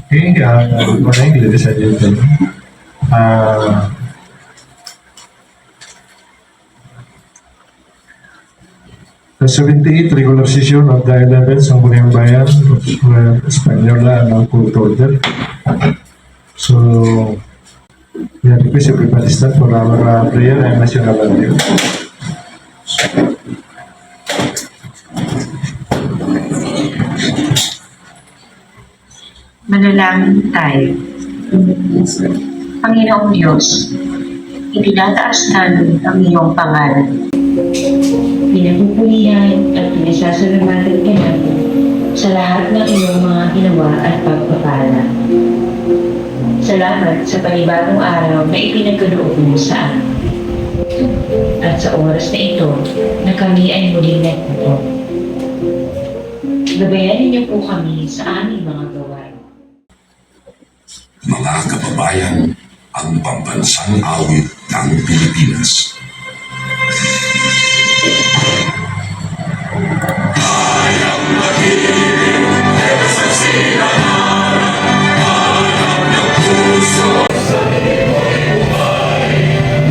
Okay, good morning, ladies and gentlemen. Uh, the 78th regular session of the 11th Sangguniang Bayan of Española now called to order. So, we request everybody stand for our prayer and national anthem. Manalangin tayo. Panginoong Diyos, itinataas namin ang iyong pangalan. Pinagpupulihan at pinasasalamatan ka namin sa lahat ng iyong mga ginawa at pagpapala. Salamat sa panibagong araw na ipinagkaloob mo sa amin. At sa oras na ito, na kami ay muling nagpupo. Gabayan niyo po kami sa aming mga gawain. Mga kababayan, ang pambansang awit ng Pilipinas. Hayang magiging nasaksihan hanap ng puso sa iyong buhay.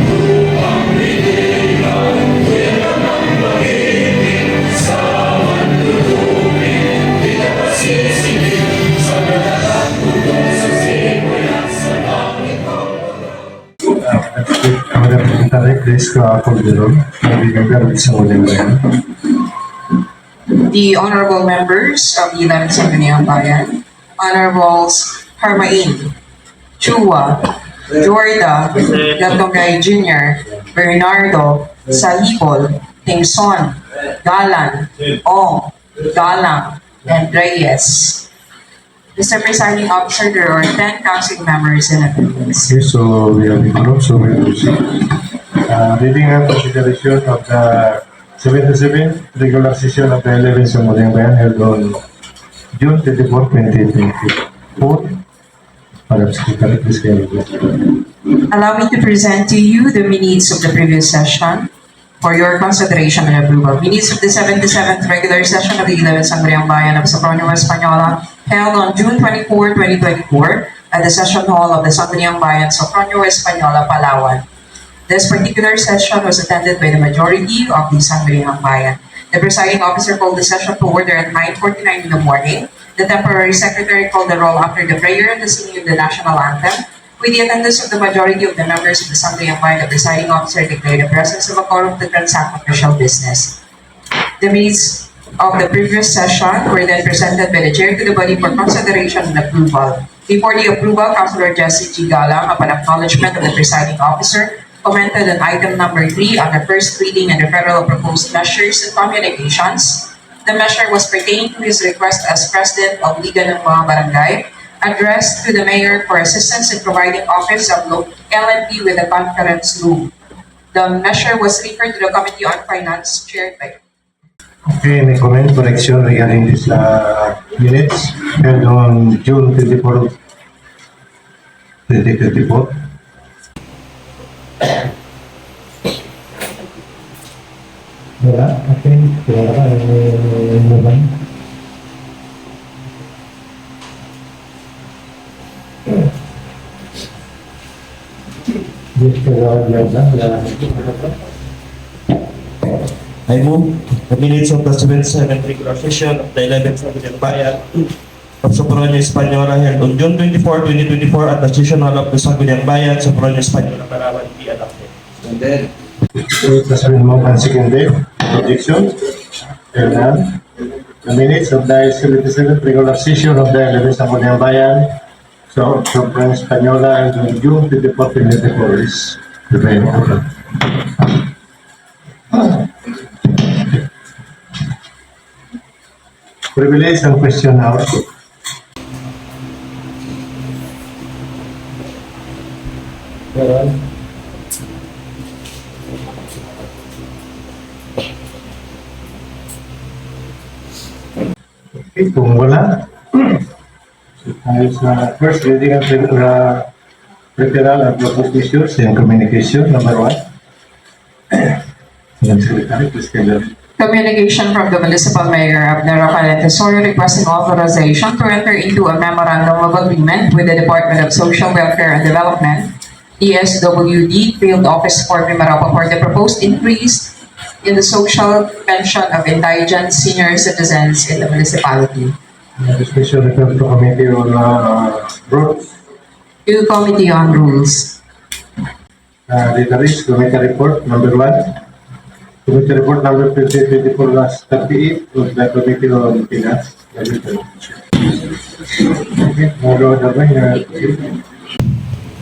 Upang hinilang hirap ng magiging sa manlulupin. Di na pasisigil sa nadalang tulong sa simulat sa langit ng Madam Secretary, please call the roll. Remember with Sangguniang Bayan. The honorable members of the 11th Sangguniang Bayan, Honorables Harmain, Chua, Jorda, Gatongay Jr., Bernardo, Sahibol, Tingson, Galan, Ong, Galang, and Reyes. Mr. Presiding Officer, there are 10 council members in attendance. Okay, so we have a group, so we will proceed. Reading and consideration of the 77th regular session of the 11th Sangguniang Bayan held on June 24, 2024. Madam Secretary, please carry on. Allow me to present to you the minutes of the previous session for your consideration and approval. Minutes of the 77th regular session of the 11th Sangguniang Bayan of Sopronio Española held on June 24, 2024 at the session hall of the Sangguniang Bayan, Sopronio Española, Palawan. This particular session was attended by the majority of the Sangguniang Bayan. The presiding officer called the session to order at 9:49 in the morning. The temporary secretary called the roll after the prayer and the singing of the national anthem. With the attendance of the majority of the members of the Sangguniang Bayan, the presiding officer declared the presence of a quorum to transact official business. The minutes of the previous session were then presented by the chair to the body for consideration and approval. Before the approval, Councilor Jessie G. Galang, upon acknowledgement of the presiding officer, commented on item number 3 on the first reading and referral of proposed measures and communications. The measure was pertaining to his request as president of Liga ng mga Barangay, addressed to the mayor for assistance in providing office of LNP with a conference room. The measure was referred to the Committee on Finance chaired by Okay, any comment, correction regarding this minutes held on June 24, 2024? Wala, okay. Wala ka, naman. Yes, kagawad lang lang. I move the minutes of the 77th regular session of the 11th Sangguniang Bayan of Sopronio Española held on June 24, 2024 at the session hall of the Sangguniang Bayan, Sopronio Española, Palawan, be adopted. So it has been moved and seconded. Objection? Heard none. The minutes of the 77th regular session of the 11th Sangguniang Bayan, so Sopronio Española held on June 24, 2024 is prevailed. Privilege and question now. Okay, kung wala, tayo sa first reading of the referral of proposed measures and communication, number 1. Madam Secretary, please carry on. Communication from the Municipal Mayor Abner Rafael Tesorio requesting authorization to enter into a memorandum of agreement with the Department of Social Welfare and Development, DSWD, Field Office for Mimarapa for the proposed increase in the social pension of indigent senior citizens in the municipality. Special refer to Committee on Roads. To Committee on Rules. Data is Committee Report number 1. Committee Report number 2024-38 of the Committee on Finance. Okay,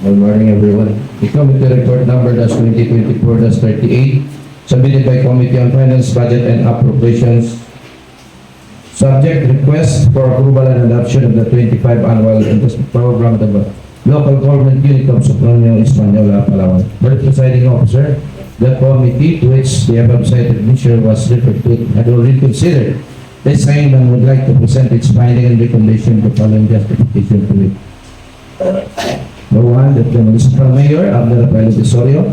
Good morning, everyone. The committee report number 2024-38, submitted by Committee on Finance, Budget and Appropriations. Subject request for approval and adoption of the 25 annual investment program of the local government unit of Socorro Española, Palawan. By the presiding officer, the committee to which the above cited measure was referred to had already considered the same and would like to present its finding and recommendation to following justification to it. Number 1, that the municipal mayor, Abner Rafael Tesorio,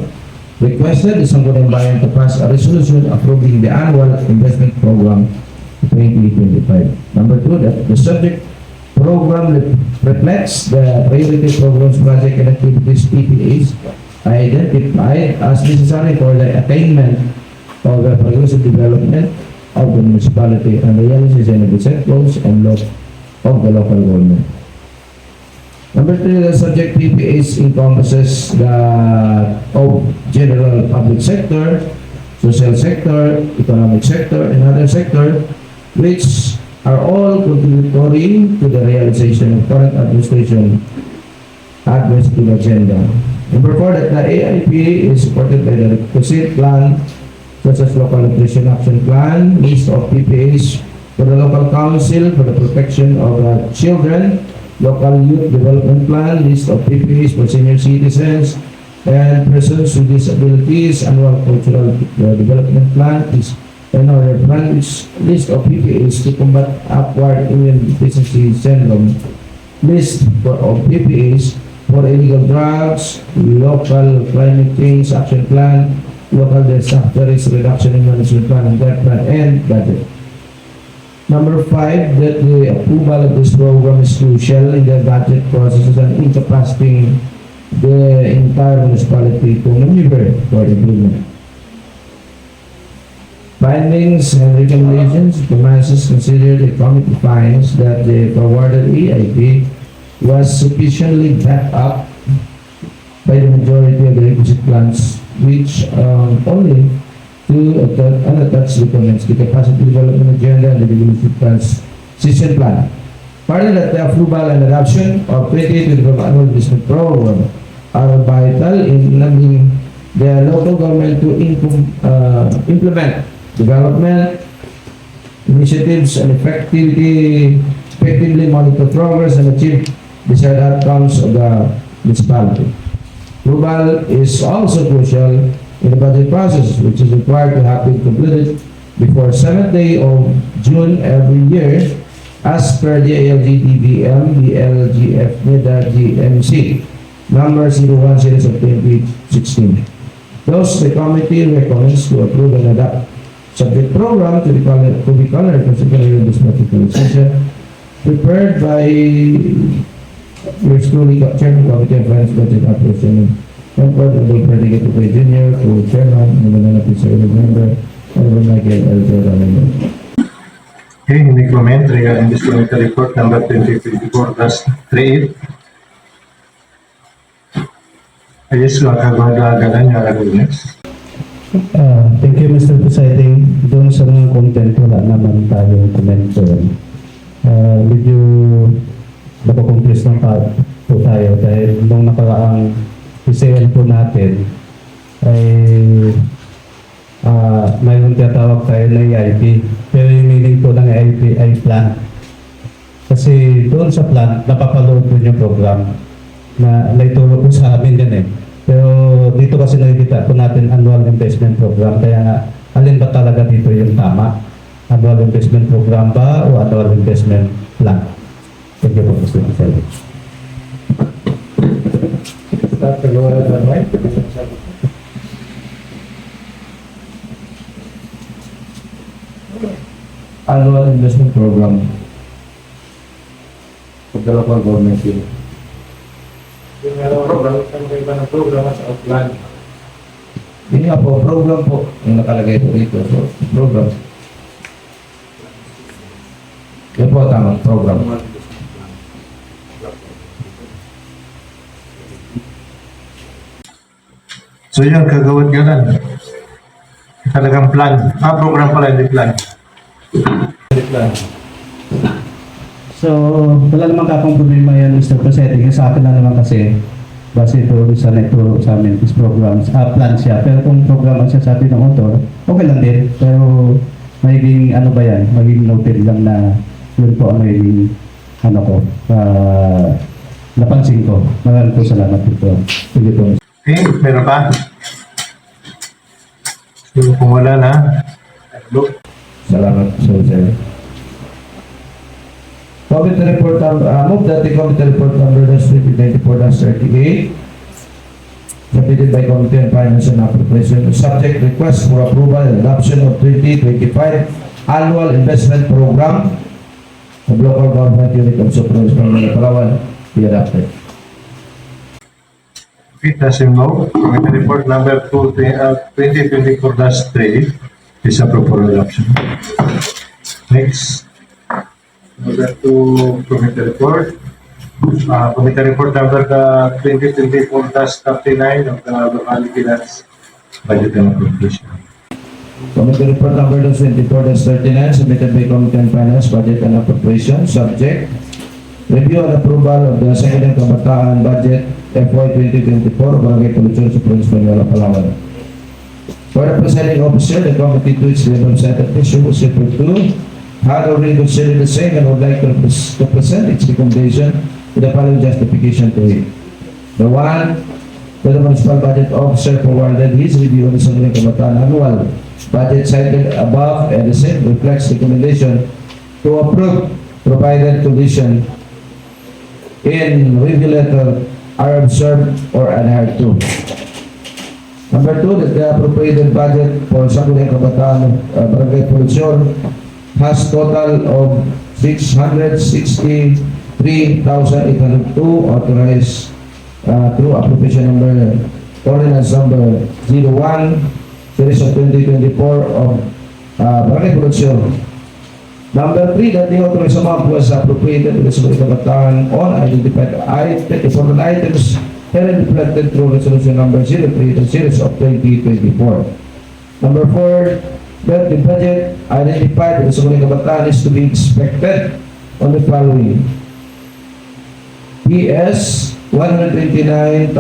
requested the Sangguniang Bayan to pass a resolution approving the annual investment program 2025. Number 2, that the subject program reflects the priority programs, project and activities PPAs identified as necessary for the attainment of the progressive development of the municipality and the realization of the set goals and law of the local government. Number 3, the subject PPAs encompasses the of general public sector, social sector, economic sector, and other sector, which are all contributory to the realization of current administration administrative agenda. Number 4, that the AIP is supported by the requisite plan, such as local nutrition action plan, list of PPAs for the local council for the protection of children, local youth development plan, list of PPAs for senior citizens and persons with disabilities, annual cultural development plan, and other plan, list of PPAs to combat upward immune deficiency syndrome, list of PPAs for illegal drugs, local climate change action plan, local disaster risk reduction and management plan, and debt plan, and budget. Number 5, that the approval of this program is crucial in the budget processes and incapacitating the entire municipality to maneuver for improvement. Findings and recommendations. The masses considered the committee finds that the forwarded EIP was sufficiently backed up by the majority of the requisite plans, which only to unattached documents, the capacity development agenda and the development plans, session plan. Further, that the approval and adoption of 2025 annual investment program are vital in enabling the local government to implement development initiatives and effectively monitor progress and achieve desired outcomes of the municipality. Approval is also crucial in the budget process, which is required to have been completed before 7th day of June every year, as per the ALG-DBM, the LGF, NIDA, GMC, number 01 series of 2016. Thus, the committee recommends to approve and adopt subject program to be colored consequently in this particular session, prepared by yours truly, Chairman, Committee on Finance, Budget, Appropriation, and Honorable Predicate by Junior, Co-Chairman, and the Executive Member, Honorable Michael L. Member. Okay, any comment regarding this committee report number 2024-38? Ayos, makagagalan yung next. Thank you, Mr. Presiding. Doon sa mga content, wala naman tayong comment doon. Medyo napakumplis ng po tayo dahil nung nakaraang PCL po natin ay mayroon tinatawag tayo na EIP. Pero yung meaning po ng EIP ay plan. Kasi doon sa plan, napapaload po yung program na naituro po sa amin din eh. Pero dito kasi nakikita po natin annual investment program. Kaya nga, alin ba talaga dito yung tama? Annual investment program ba o annual investment plan? Thank you po, Mr. President. Annual Investment Program of the local government unit. Yung program, ang iba ng program sa outline. Yun nga po, program po, yung nakalagay po dito. So, program. Yan po, tamang program. So yun, kagawad ganun. Talagang plan. Program pala, hindi plan. So, wala namang kakong problema yan, Mr. Presiding. Sa akin na naman kasi, base ito sa nagturo sa amin, is programs, plan siya. Pero kung program ang sasabi ng author, okay lang din. Pero, magiging ano ba yan? Magiging noted lang na yun po ang magiging ano ko, napansin ko. Maraming po salamat dito. Sige po. Okay, meron pa? So kung wala na, look. Salamat, Sir. Committee report, move that the committee report number 2024-38 submitted by Committee on Finance and Appropriation, subject request for approval and adoption of 2025 Annual Investment Program of Local Government Unit of Supervisor Panginoon Palawan be adopted. Okay, as you know, committee report number 2024-3 is approved for adoption. Next, number 2 committee report. Committee report number 2024-39 of the locality that's budget and appropriation. Committee report number 24-39 submitted by Committee on Finance, Budget and Appropriation, subject review and approval of the Sangguniang Kabataan Budget FY 2024 of Barangay Puluchon sa Province Manila, Palawan. For the presiding officer, the committee to its representative, Subo Super 2, had already considered the same and would like to present its recommendation with the following justification to it. The one, that the municipal budget officer forwarded his review of the Sangguniang Kabataan annual budget cited above, and the same reflects recommendation to approve provided condition in review letter are observed or adhered to. Number 2, that the appropriated budget for Sangguniang Kabataan Barangay Puluchon has total of 663,802 authorized through appropriation number ordinance number 01 series of 2024 of Barangay Puluchon. Number 3, that the authorized amount was appropriated to the Sangguniang Kabataan on identified important items and reflected through resolution number 03 the series of 2024. Number 4, that the budget identified with the Sangguniang Kabataan is to be expected on the following: PS 129,600.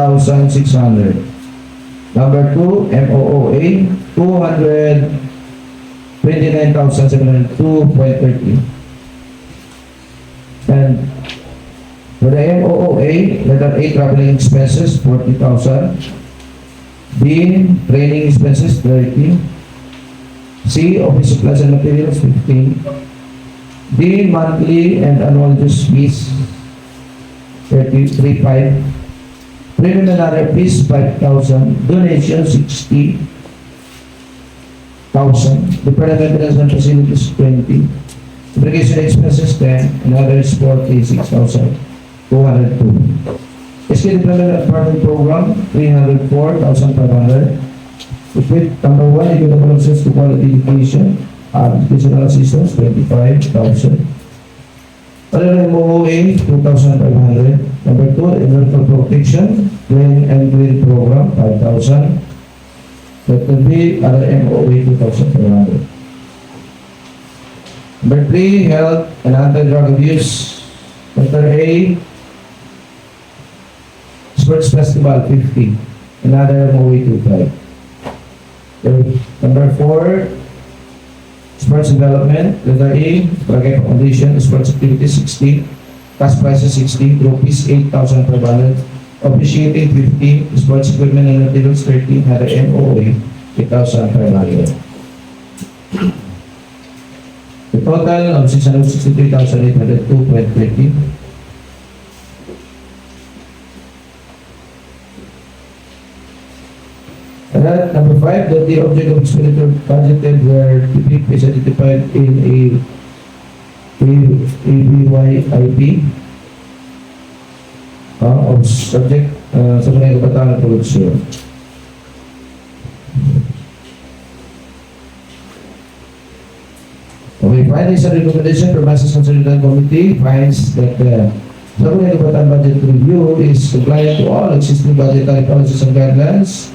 Number 2, MOOA 229,702.30. And for the MOOA, letter A, traveling expenses 40,000. B, training expenses 30. C, office supplies and materials 15. D, monthly and annual dues fees 33.5. Preliminary fees 5,000. Donation 60,000. Department maintenance and facilities 20. Irrigation expenses 10. And others 46,202. SK Development Apartment Program 304,500. Equip number 1, equitable access to quality education, educational assistance 25,000. Other MOA 2,500. Number 2, environmental protection, green and green program 5,000. That will be other MOA 2,500. Number 3, health and anti-drug abuse. Letter A, Sports Festival 50. Another MOA 25. Number 4, sports development. Letter A, Barangay Foundation, sports activities 16. Cash prizes 16. Trophies 8,500. Officiating 50. Sports equipment and materials 13. Had a MOA 8,500. The total of 663,802.30. And that number 5, that the object of expenditure budgeted where TPIP is identified in ABYIP of subject sa mga kabataan at produksyon. Okay, findings and recommendation from Masses Consultant Committee finds that the Sabunay Kabataan Budget Review is compliant to all existing budgetary policies and guidelines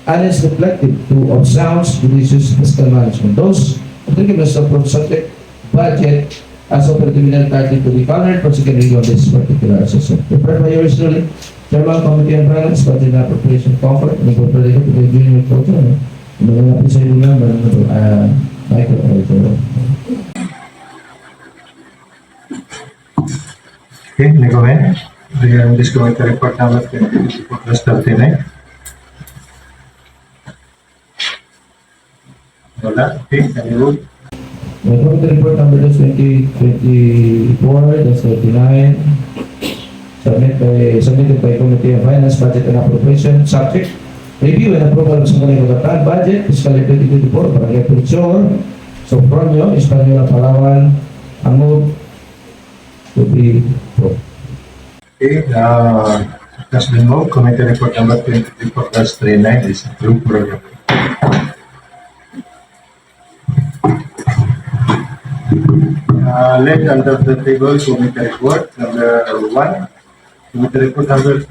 and is reflective of sound, judicious fiscal management. Those documents approve subject budget as operative authority to be colored for second reading of this particular assessment. Prepared by yours truly, Chairman Committee on Finance, Budget and Appropriation Conference, and incorporated to the Junior Culture, and mga napisay nila, Michael. Okay, may comment? Regarding this committee report number 24/39. Wala? Okay, can you vote? My committee report number 2024-39, submitted by Committee on Finance, Budget and Appropriation, subject, review and approval of Sangguniang Kabataan Budget, fiscal year 2024, Barangay Punsor, Sopronio, Espanola, Palawan, ang move to be approved. Okay, has been moved. Committee report number 24/39 is approved for approval. Left under the table, committee report number 1. Committee report number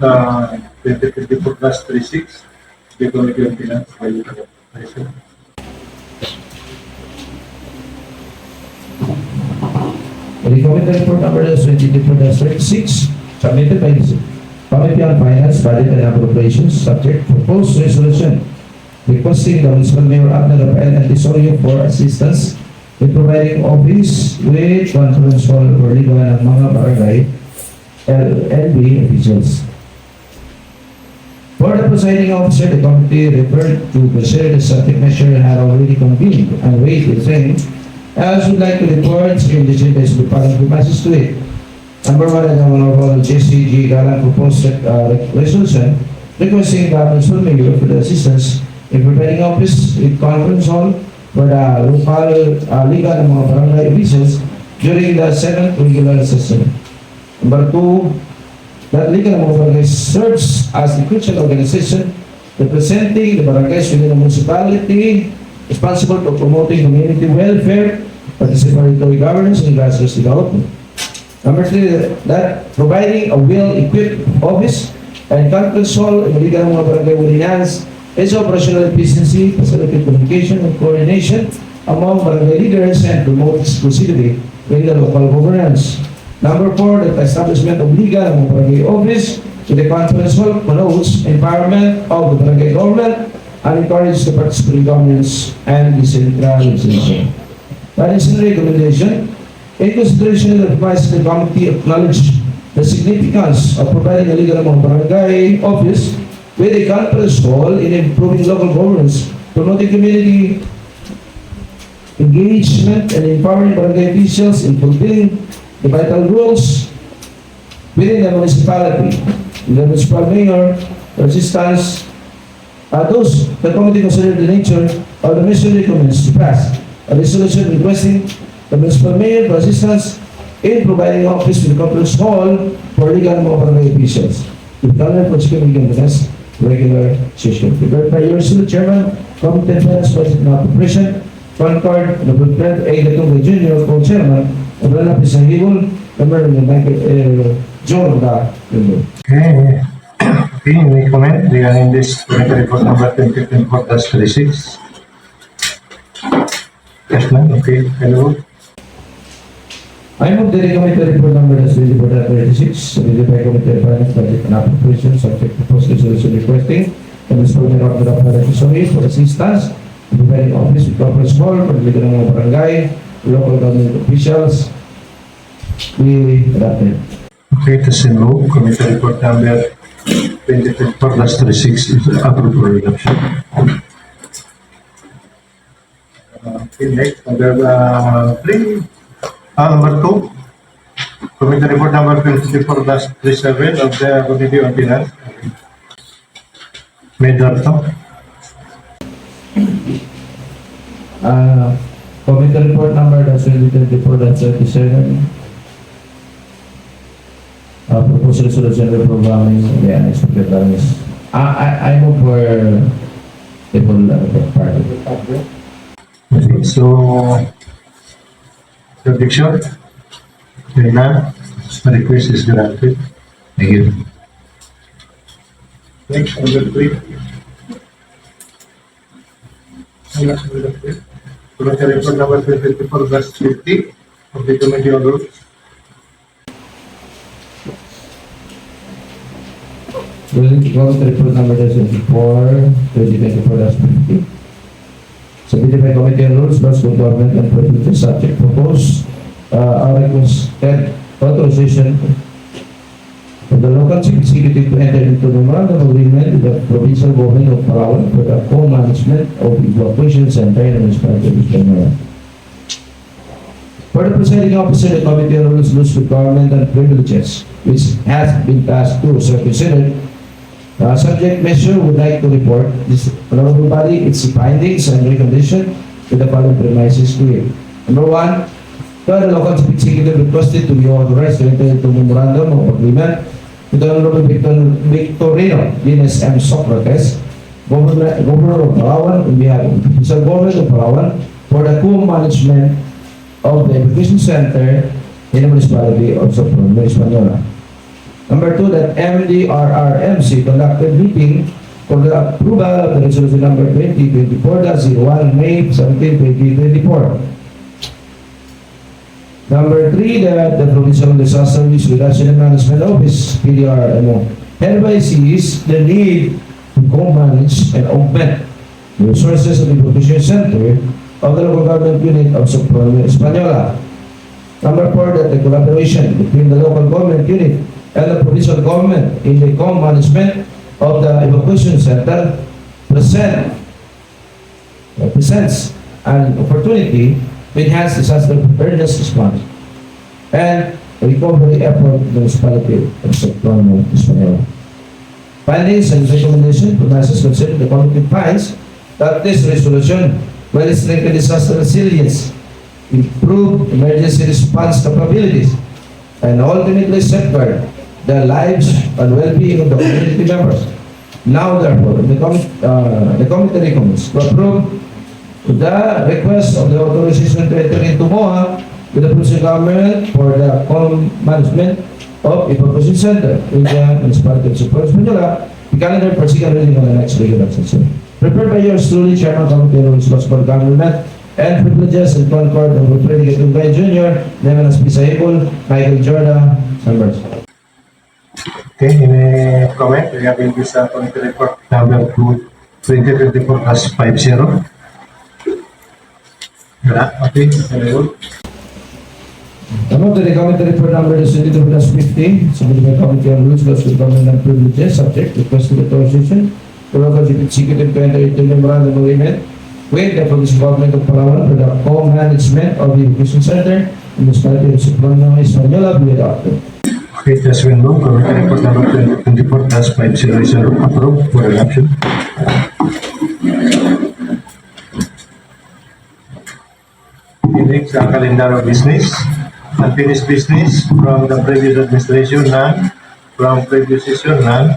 2024/36. The Committee on Finance, Budget and Appropriation. The committee report number 2024-36, submitted by the Committee on Finance, Budget and Appropriations, subject proposed resolution requesting the Municipal Mayor Abner Rafael Antisorio for assistance in providing office with conference hall for legal ng mga barangay LNB officials. For the presiding officer, the committee referred to consider the subject measure had already convened and waived the same, as would like to report in the agenda is the following passes to it. Number 1, the Honorable JCG Galang proposed resolution requesting the Municipal Mayor for the assistance in providing office with conference hall for the local legal ng mga barangay officials during the 7th regular session. Number 2, that legal ng mga barangay serves as the crucial organization representing the barangays within the municipality responsible for promoting community welfare, participatory governance, and grassroots development. Number 3, that providing a well-equipped office and conference hall in the legal ng mga barangay ordinance is operational efficiency, facilitate communication and coordination among barangay leaders and promote exclusivity in the local governance. Number 4, the establishment of legal ng barangay office to the conference hall promotes empowerment of the barangay government and encourages the participatory governance and decentralization. That is the recommendation. In consideration of the advice of the committee acknowledge the significance of providing a legal ng barangay office with a conference hall in improving local governance, promoting community engagement, and empowering barangay officials in fulfilling the vital roles within the municipality. The municipal mayor, assistance, the committee consider the nature of the mission recommends to pass a resolution requesting the municipal mayor for assistance in providing office with the conference hall for legal and barangay officials. The calendar for the next regular session. Prepared by yours, the Chairman, Committee on Finance, Budget and Appropriation, Concord, the President A. Gatong Jr., Co-Chairman, of the Lapis and Hibol, member of the John Da. Okay. Okay, any comment regarding this committee report number 2024/36? Yes, ma'am. Okay, hello. I move the committee report number 2024-36, submitted by Committee on Finance, Budget and Appropriation, subject to post resolution requesting the Municipal Mayor of the Rafael for assistance in providing office with conference hall for the legal ng mga barangay, local government officials. We adopted. Okay, to move committee report number 2024/36 is approved for adoption. Okay, next, number 3. Number 2, committee report number 24/37 of the Committee on Finance. May draft. Committee report number that's 2024-37. Proposed resolution reprogramming the unexpected lines. I move for the full part. Okay, so, prediction? Okay, now, the request is granted. Thank you. Next, number 3. Committee report number 2024-50 of the Committee on Rules. Committee report number 24, 2024-50. Submitted by Committee on Rules, Laws, Good Government, and Privileges, subject proposed. Our requested authorization for the local chief executive to enter into memorandum agreement with the provincial government of Palawan for the co-management of evacuation center in the municipality of Islamorang. For the presiding officer, the Committee on Rules, Laws, Good Government, and Privileges, which has been passed to, so considered. Subject measure would like to report this honorable body its findings and recommendation with the following premises to it. Number 1, the local chief executive requested to be authorized to enter into memorandum of agreement with the Honorable Victorino Dines M. Socrates, Governor of Palawan, on behalf of the provincial government of Palawan for the co-management of the education center in the municipality of Socorro, Española. Number 2, that MDRRMC conducted meeting for the approval of the resolution number 2024-01, May 17, 2024. Number 3, that the Provincial Disaster Risk Reduction and Management Office, PDRMO, hereby sees the need to co-manage and augment the resources of the Evacuation Center of the local government unit of Socorro, Española. Number 4, that the collaboration between the local government unit and the provincial government in the co-management of the evacuation center presents an opportunity to enhance disaster preparedness response and recovery effort of the municipality of Socorro, Española. Findings and recommendations from as considered, the committee finds that this resolution will strengthen disaster resilience, improve emergency response capabilities, and ultimately safeguard the lives and well-being of the community members. Now, therefore, the committee recommends to approve the request of the authorization to enter into MOA with the provincial government for the common management of evacuation center in the municipality of Socorro, Española. The calendar for second reading on the next regular session. Prepared by yours truly, Chairman, Committee on Rules, Laws, Good Government, and Privileges in Concord of Frederick Gatubay Jr., Nemenas Pisahibol, Michael Jordan, members. Okay, any comment regarding this committee report number 2024-50? Wala? Okay, available. Move to the committee report number 22+50, submitted by Committee on Rules, Laws, Good Government, and Privileges, subject request to the authorization to local chief executive to enter into memorandum agreement with the provincial government of Palawan for the co-management of the evacuation center in the municipality of Socorro, Española, be adopted. Okay, it has been moved. Committee report number 2024-50 is approved for adoption. Next, the calendar of business. Unfinished business from the previous administration, none. From previous session, none.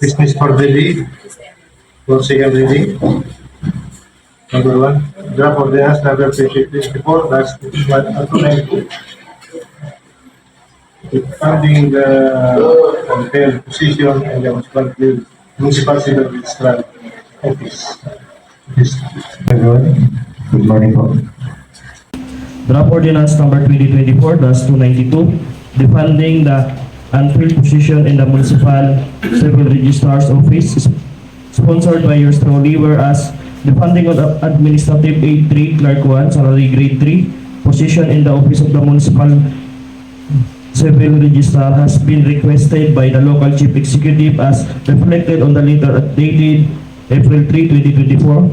Business for daily, for second reading. Number 1, draft ordinance number 2024-192. Expanding the compelled position in the municipal civil registrar office. Yes, everyone. Good morning, po. Draft Ordinance Number 2024-292, defunding the unfilled position in the Municipal Civil Registrar's Office, sponsored by yours truly, whereas the funding of Administrative Aid 3, Clerk 1, Salary Grade 3, position in the Office of the Municipal Civil Registrar has been requested by the local Chief Executive as reflected on the letter dated April 3, 2024.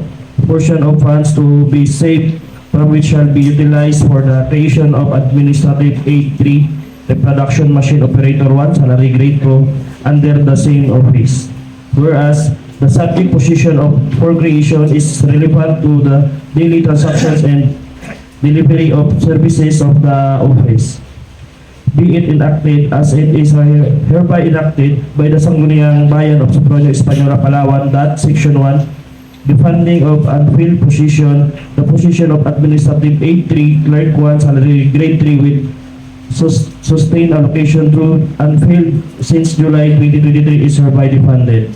Portion of funds to be saved from which shall be utilized for the creation of Administrative Aid 3, Reproduction Machine Operator 1, Salary Grade 2, under the same office. Whereas the subject position of for creation is relevant to the daily transactions and delivery of services of the office. Be it enacted as it is hereby enacted by the Sangguniang Bayan of Soproño, Española, Palawan, that Section 1, the funding of unfilled position, the position of Administrative Aid 3, Clerk 1, Salary Grade 3 with sustained allocation through unfilled since July 2023 is hereby defunded.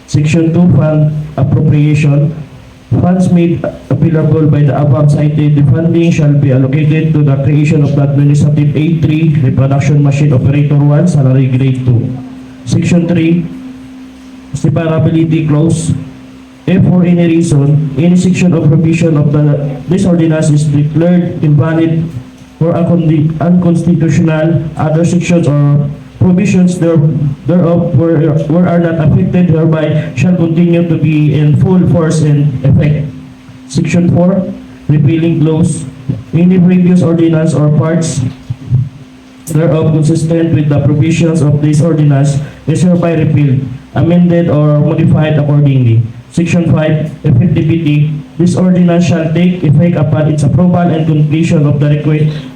Section 2, Fund Appropriation. Funds made available by the above cited, the funding shall be allocated to the creation of the Administrative Aid 3, Reproduction Machine Operator 1, Salary Grade 2. Section 3, Separability Clause. If for any reason, any section of provision of this ordinance is declared invalid or unconstitutional, other sections or provisions thereof were are not affected hereby shall continue to be in full force and effect. Section 4, Repealing Clause. Any previous ordinance or parts thereof consistent with the provisions of this ordinance is hereby repealed, amended, or modified accordingly. Section 5, Effectivity. This ordinance shall take effect upon its approval and completion of the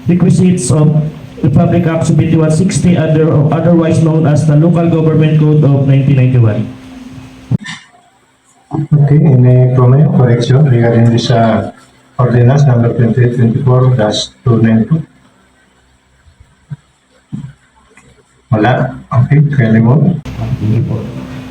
requisites of Republic Act 7160, otherwise known as the Local Government Code of 1991. Okay, any comment, correction regarding this ordinance number 2024-292? Wala? Okay, kaya mo.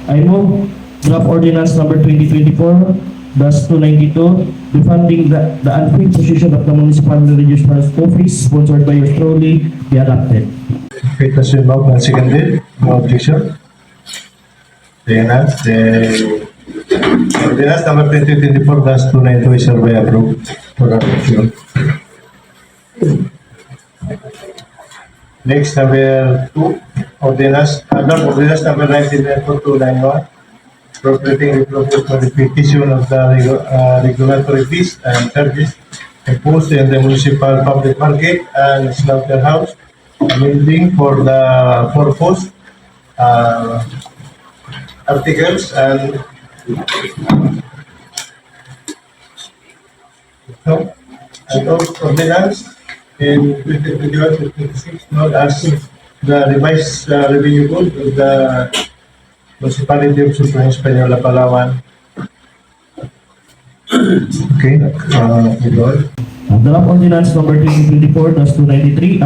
I move draft ordinance number 2024-292, defunding the unfilled position of the Municipal Registrar's Office, sponsored by yours truly, be adopted. Okay, tas yun mo, seconded, no objection. Then the ordinance number 2024-292 is hereby approved for adoption. Next, number 2, ordinance number 1994-291, appropriating the modification of the regulatory fees and charges imposed in the municipal public market and slaughterhouse, amending for the purpose articles and ordinance in 2021-2026 known as the revised revenue code of the Municipality of Soproño, Española, Palawan. Okay, Igor. Draft ordinance number 2024-293,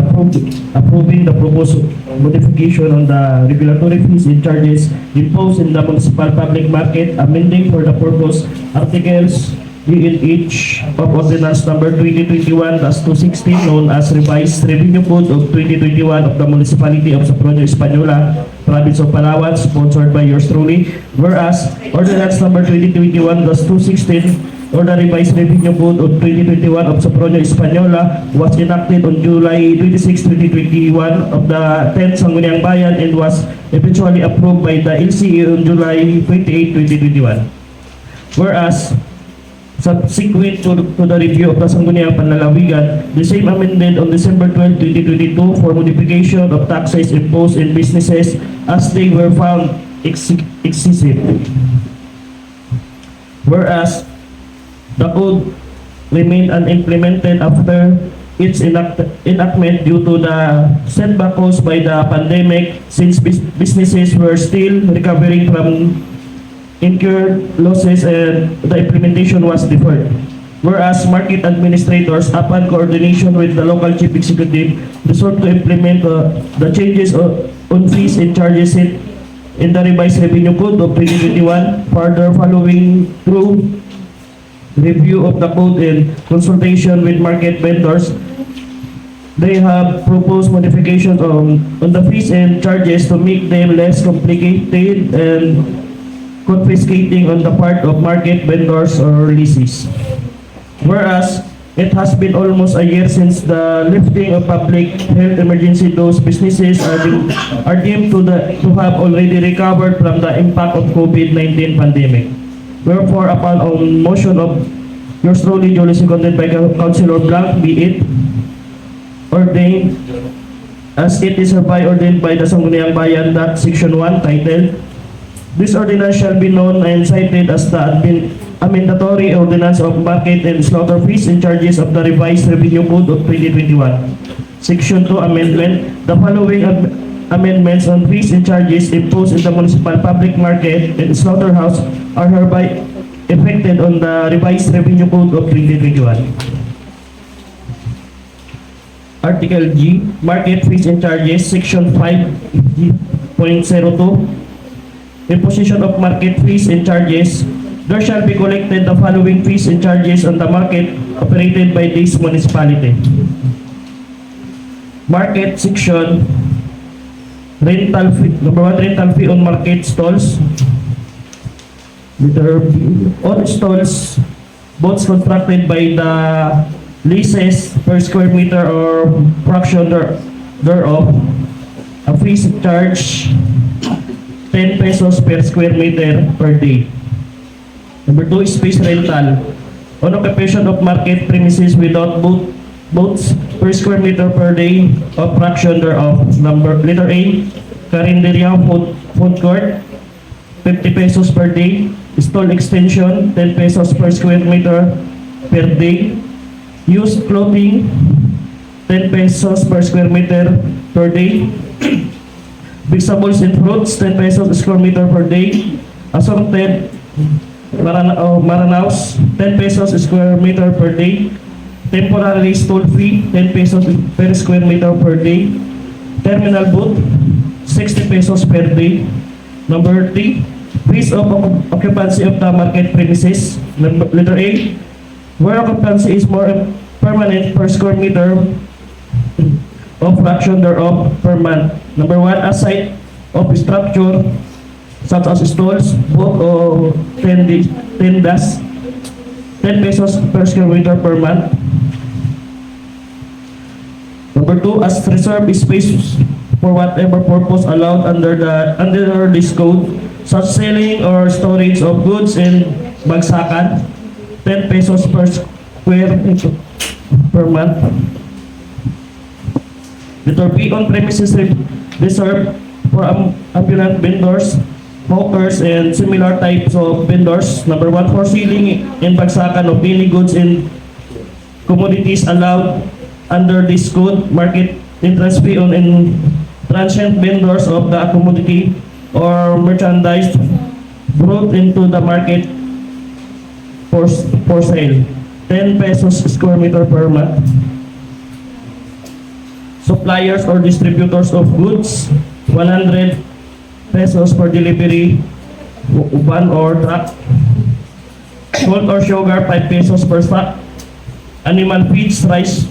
approving the proposed modification on the regulatory fees and charges imposed in the municipal public market, amending for the purpose articles each of ordinance number 2021-216 known as revised revenue code of 2021 of the Municipality of Soproño, Española, Province of Palawan, sponsored by yours truly. Whereas ordinance number 2021-216 or the revised revenue code of 2021 of Soproño, Española was enacted on July 26, 2021 of the 10th Sangguniang Bayan and was eventually approved by the LCE on July 28, 2021. Whereas subsequent to the review of the Sangguniang Panlalawigan, the same amended on December 12, 2022 for modification of taxes imposed in businesses as they were found excessive. Whereas the code remained unimplemented after its enactment due to the setback caused by the pandemic, since businesses were still recovering from incurred losses and the implementation was deferred. Whereas market administrators, upon coordination with the local chief executive, resort to implement the changes on fees and charges in the revised revenue code of 2021, further following through review of the code and consultation with market vendors. They have proposed modifications on the fees and charges to make them less complicated and confiscating on the part of market vendors or leases. Whereas it has been almost a year since the lifting of public health emergency, those businesses are deemed to have already recovered from the impact of COVID-19 pandemic. Wherefore, upon motion of yours truly, duly seconded by Councilor Blanc, be it ordained as it is hereby ordained by the Sangguniang Bayan that Section 1 titled This ordinance shall be known and cited as the amendatory ordinance of market and slaughter fees and charges of the revised revenue code of 2021. Section 2 amendment. The following amendments on fees and charges imposed in the municipal public market and slaughterhouse are hereby effected on the revised revenue code of 2021. Article G, market fees and charges, Section 5.02. Imposition of market fees and charges. There shall be collected the following fees and charges on the market operated by this municipality. Market section, rental fee, number 1, rental fee on market stalls. On stalls, boats constructed by the leases per square meter or fraction thereof, a fee charge 10 pesos per square meter per day. Number 2, space rental. On occupation of market premises without boats per square meter per day of fraction thereof. Letter A, carinderia food court, 50 pesos per day. Stall extension, 10 pesos per square meter per day. Used clothing, 10 pesos per square meter per day. Vegetables and fruits, 10 pesos per square meter per day. Assorted Maranaos, 10 pesos per square meter per day. Temporary stall fee, 10 pesos per square meter per day. Terminal booth, 60 pesos per day. Number 3, fees of occupancy of the market premises. Letter A, where occupancy is more permanent per square meter of fraction thereof per month. Number 1, a site of structure such as stalls, boat or tendas, 10 pesos per square meter per month. Number 2, as reserved space for whatever purpose allowed under this code, such selling or storage of goods in bagsakan, 10 pesos per square meter per month. Letter B, on premises reserved for ambulant vendors, hawkers, and similar types of vendors. Number 1, for selling in bagsakan of any goods and commodities allowed under this code, market entrance fee on transient vendors of the commodity or merchandise brought into the market for sale, 10 pesos square meter per month. Suppliers or distributors of goods, 100 pesos per delivery, van or truck. Salt or sugar, 5 pesos per sack. Animal feeds, rice,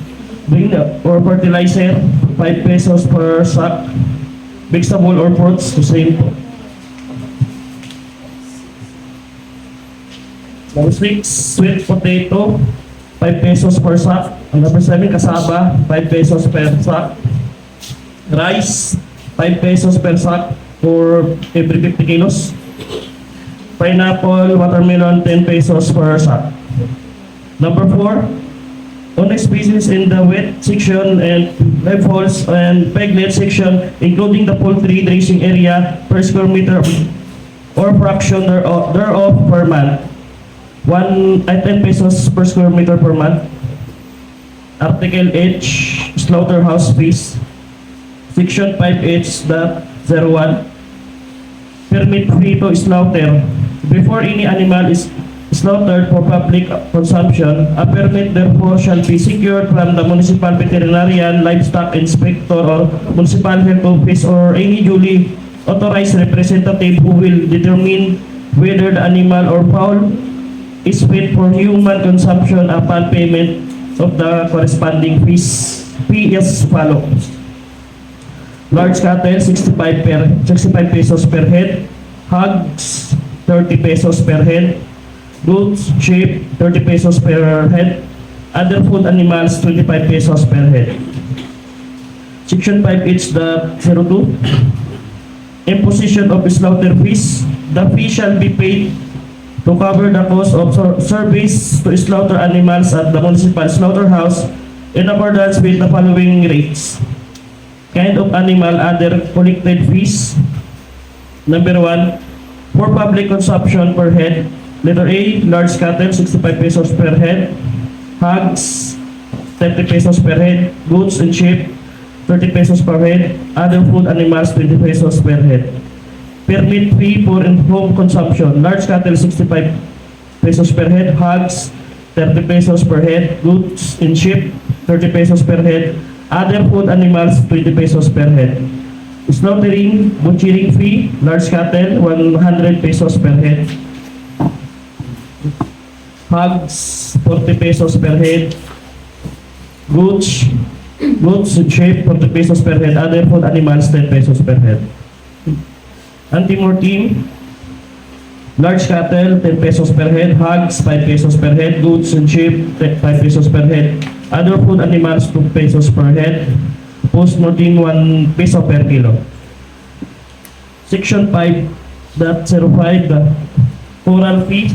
grain or fertilizer, 5 pesos per sack. Vegetable or fruits, the same. Number 6, sweet potato, 5 pesos per sack. Number 7, cassava, 5 pesos per sack. Rice, 5 pesos per sack for every 50 kilos. Pineapple, watermelon, 10 pesos per sack. Number 4, on species in the wet section and live holes and peglet section, including the poultry grazing area per square meter or fraction thereof per month. 10 pesos per square meter per month. Article H, slaughterhouse fees. Section 5H.01, permit fee to slaughter. Before any animal is slaughtered for public consumption, a permit therefore shall be secured from the municipal veterinarian, livestock inspector, or municipal health office, or any duly authorized representative who will determine whether the animal or fowl is fit for human consumption upon payment of the corresponding fees. Fee as follows. Large cattle, 65 pesos per head. Hogs, 30 pesos per head. Goats, sheep, 30 pesos per head. Other food animals, 25 pesos per head. Section 5H.02, imposition of slaughter fees. The fee shall be paid to cover the cost of service to slaughter animals at the municipal slaughterhouse in accordance with the following rates. Kind of animal, other collected fees. Number 1, For public consumption per head, letter A, large cattle, 65 pesos per head. Hogs, 30 pesos per head. Goats and sheep, 30 pesos per head. Other food animals, 20 pesos per head. Permit fee for in-home consumption. Large cattle, 65 pesos per head. Hogs, 30 pesos per head. Goats and sheep, 30 pesos per head. Other food animals, 20 pesos per head. Slaughtering, butchering fee, large cattle, 100 pesos per head. Hogs, 40 pesos per head. Goats and sheep, 40 pesos per head. Other food animals, 10 pesos per head. Anti-mortem, large cattle, 10 pesos per head. Hogs, 5 pesos per head. Goats and sheep, 5 pesos per head. Other food animals, 2 pesos per head. Post-mortem, 1 peso per kilo. Section 5.05, the oral fee.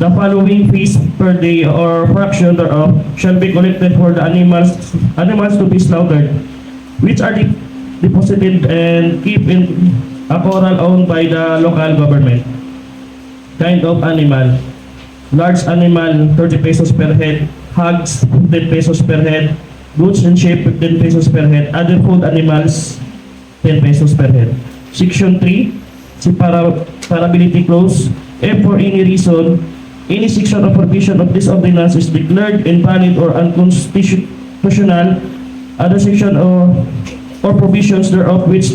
The following fees per day or fraction thereof shall be collected for the animals to be slaughtered, which are deposited and kept in a corral owned by the local government. Kind of animal. Large animal, 30 pesos per head. Hogs, 15 pesos per head. Goats and sheep, 15 pesos per head. Other food animals, 10 pesos per head. Section 3, separability clause. If for any reason, any section or provision of this ordinance is declared invalid or unconstitutional, other section or provisions thereof which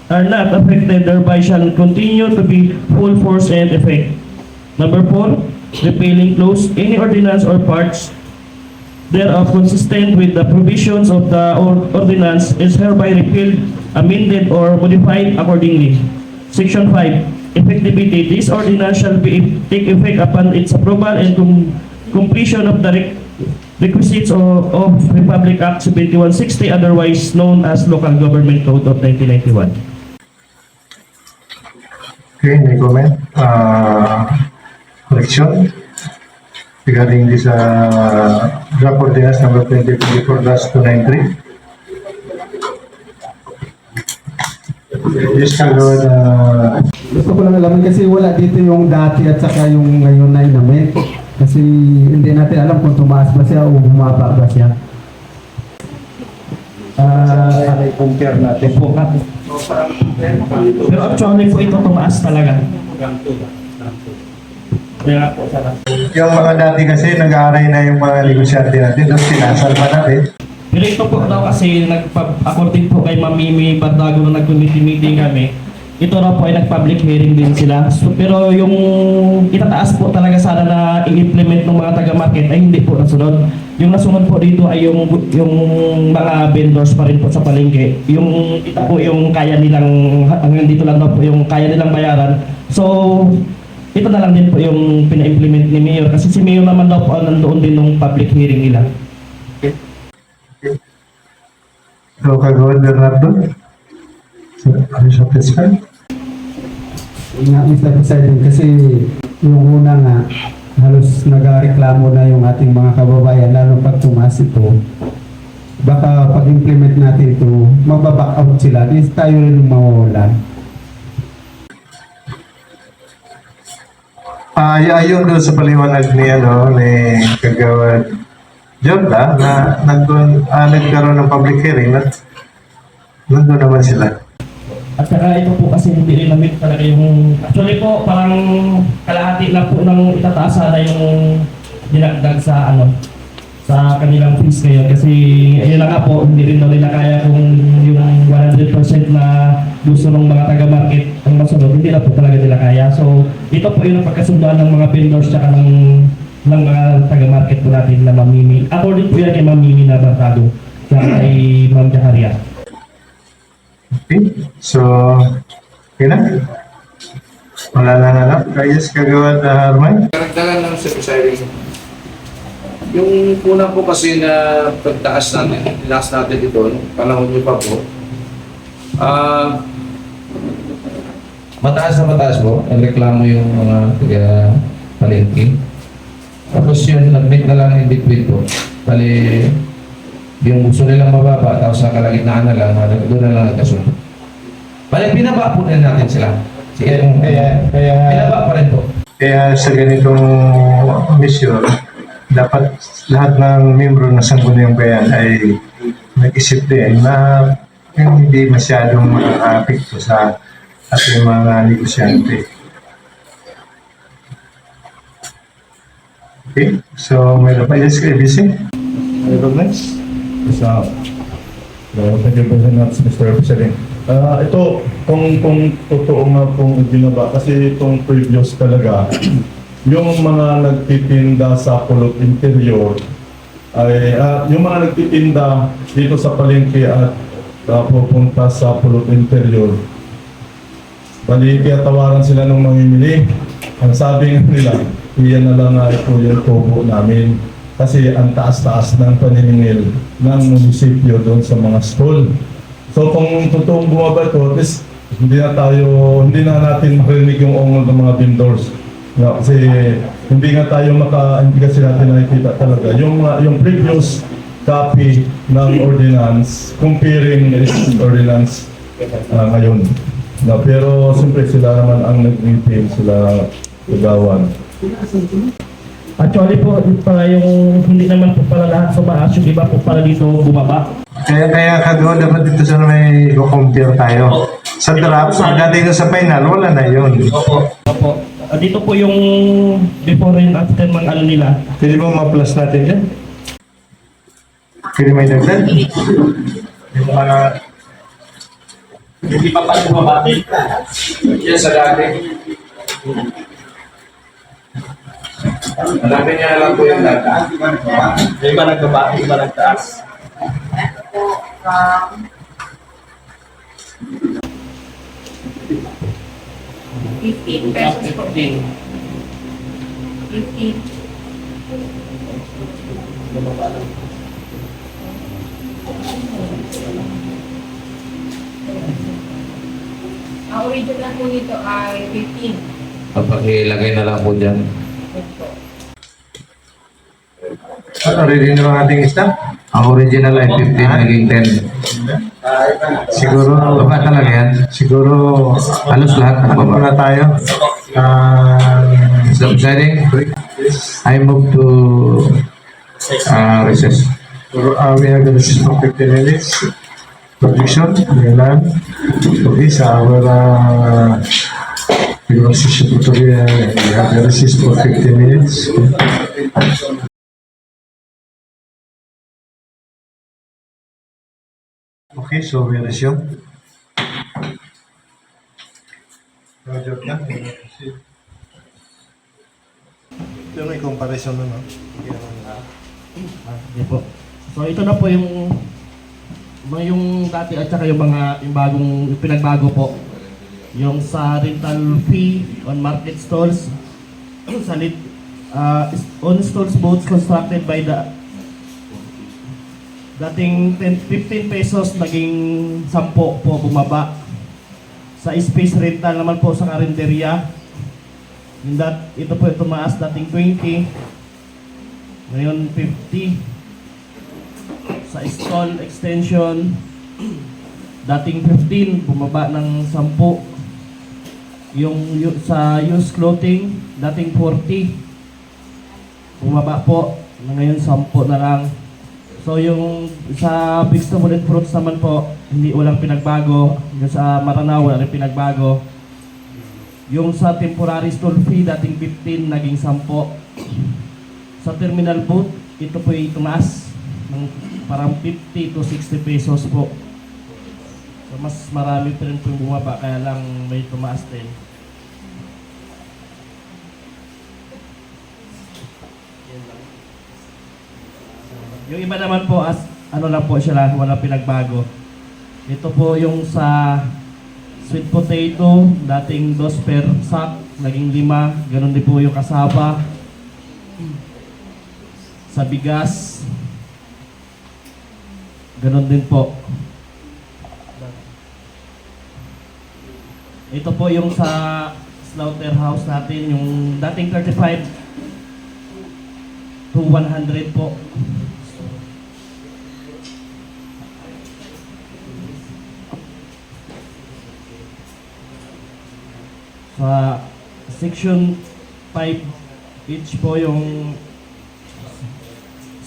are not affected thereby shall continue to be full force and effect. Number 4, repealing clause. Any ordinance or parts thereof consistent with the provisions of the ordinance is hereby repealed, amended, or modified accordingly. Section 5, effectivity. This ordinance shall take effect upon its approval and completion of the requisites of Republic Act 7160, otherwise known as Local Government Code of 1991. Okay, any comment? Correction? Regarding this draft ordinance number 2024-293. Yes, kagawad. Gusto ko lang alamin kasi wala dito yung dati at saka yung ngayon na inamin. Kasi hindi natin alam kung tumaas ba siya o bumaba ba siya. Compare natin po. Pero actually po ito tumaas talaga. Kaya po sana. Yung mga dati kasi nag-aaray na yung mga negosyante natin, tapos tinasalba natin. Pero ito po daw kasi according po kay Ma'am Mimi Bardago na nag-committee meeting kami, ito raw po ay nag-public hearing din sila. So, pero yung itataas po talaga sana na i-implement ng mga taga-market ay hindi po nasunod. Yung nasunod po dito ay yung mga vendors pa rin po sa palengke. Yung ito po yung kaya nilang, hanggang dito lang daw po yung kaya nilang bayaran. So, ito na lang din po yung pina-implement ni Mayor kasi si Mayor naman daw po nandoon din ng public hearing nila. So, kagawad Bernardo? So, are you satisfied? Nga, Mr. President, kasi yung una nga, halos nag-reklamo na yung ating mga kababayan, lalo pag tumaas ito, baka pag-implement natin ito, mababack out sila, di tayo rin mawawalan. Ayon doon sa paliwanag ni kagawad Jorda na nagkaroon ng public hearing na nandun naman sila. At saka ito po kasi hindi rin na-meet talaga yung... Actually po, parang kalahati lang po ng itataas na yung dinagdag sa sa kanilang fees ngayon. Kasi ayun lang nga po, hindi rin nila kaya kung yung 100% na gusto ng mga taga-market ang masunod, hindi na po talaga nila kaya. So, ito po yung pagkasunduan ng mga vendors tsaka ng mga taga-market po natin na mamimi. According po yan kay Mamimi na Bartado tsaka kay Ma'am Jaharia. Okay, so, okay na? Wala na alam. Kayas kagawad Armand? Karagdagan lang sa presiding. Yung una po kasi na pagtaas natin, tinaas natin ito, panahon nyo pa po, mataas na mataas po, nagreklamo yung mga palengke. Tapos yun, nag-meet na lang in between po. Bali, yung gusto nilang mababa, tapos sa kalagitnaan na lang, doon na lang nagkasunod. Bali, pinaba po na natin sila. Sige, pinaba pa rin po. Kaya sa ganitong mission, dapat lahat ng membro ng Sangguniang Bayan ay nag-isip din na hindi masyadong makaka-apekto sa ating mga negosyante. Okay, so mayroon pa yes, ABC? Mayroon next? Sa thank you very much, Mr. President. Ito, kung totoo nga pong ginaba, kasi itong previous talaga, yung mga nagtitinda sa Pulot Interior, ay yung mga nagtitinda dito sa palengke at pupunta sa Pulot Interior, bali kaya tawaran sila ng mamimili. Ang sabi nga nila, iyan na lang nga ito yung tubo namin. Kasi ang taas-taas ng paniningil ng munisipyo doon sa mga stall. So kung totoong bumaba ito, at least hindi na natin marinig yung ongol ng mga vendors. Kasi hindi kasi natin nakikita talaga. Yung previous copy ng ordinance, comparing this ordinance ngayon. Pero siyempre sila naman ang nag-meeting, sila kagawan. Actually po, yung hindi naman po pala lahat sumaas, yung iba po pala dito bumaba. Kaya kagawa dapat dito sa may compare tayo. Sa draft, pagdating sa final, wala na yun. Opo. Dito po yung before and after ng ano nila. Pwede mo ma-plus natin yan? Pwede may dagdag? Yung mga... Hindi pa pala bumaba. Yan sa dati. Hanapin niya na lang po yung data. Yung iba nagbaba, yung iba nagtaas. $15 po. 15. Ang original po nito ay 15. Pakilagay na lang po dyan. Ano, ready na ang ating isda? Ang original ay 15, naging 10. Siguro... Baba talaga yan. Siguro... Halos lahat Ano nagbaba. muna tayo? Subsiding, I move to recess. We have the recess for 50 minutes. Production, Milan. Okay, sa our session for today, we have the recess for 50 minutes. Okay, so we resume. Roger ka? Ito may comparison na, no? Hindi po. So ito na po yung dati at saka yung bagong yung pinagbago po. Yung sa rental fee on market stalls sa on stalls boats constructed by the dating 15 pesos naging 10 po bumaba. Sa space rental naman po sa karinderya, ito po tumaas dating 20, ngayon 50. Sa stall extension, dating 15, bumaba ng 10. Yung sa used clothing, dating 40, bumaba po, ngayon 10 na lang. So yung sa vegetable and fruits naman po, walang pinagbago. Yung sa Maranao, wala rin pinagbago. Yung sa temporary stall fee, dating 15, naging 10. Sa terminal boat, ito po ay tumaas ng parang 50 to 60 pesos po. So mas marami pa rin po yung bumaba, kaya lang may tumaas din. Yung iba naman po, ano lang po siya, walang pinagbago. Ito po yung sa sweet potato, dating 2 per sack, naging 5. Ganon din po yung kasaba. Sa bigas, ganon din po. Ito po yung sa slaughterhouse natin, yung dating 35 to 100 po. Sa section 5, each po yung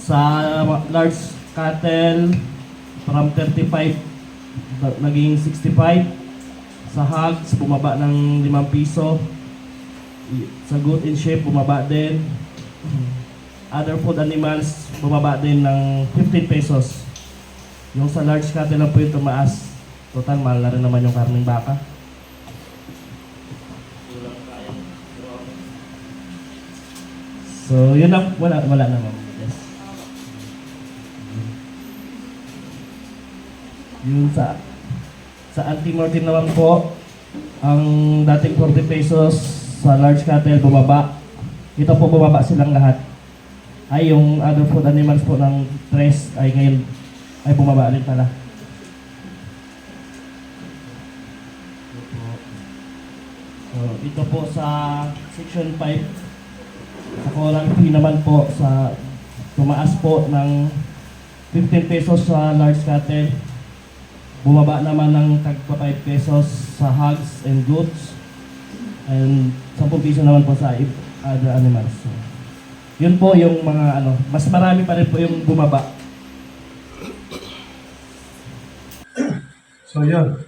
sa large cattle from 35 naging 65. Sa hogs, bumaba ng 5 piso. Sa goat in shape, bumaba din. Other food animals, bumaba din ng 15 pesos. Yung sa large cattle lang po yung tumaas. Total, mahal na rin naman yung karning baka. So, yun lang. Wala naman. Yes. Yun sa anti-mortem naman po, ang dating 40 pesos sa large cattle bumaba. Ito po bumaba silang lahat. Ay yung other food animals po ng tres ay ngayon ay bumaba rin pala. So, ito po sa section 5 sa corral fee naman po sa tumaas po ng 15 pesos sa large cattle. Bumaba naman ng tagpa 5 pesos sa hogs and goats. And 10 piso naman po sa other animals. So, yun po yung mga mas marami pa rin po yung bumaba. So yun,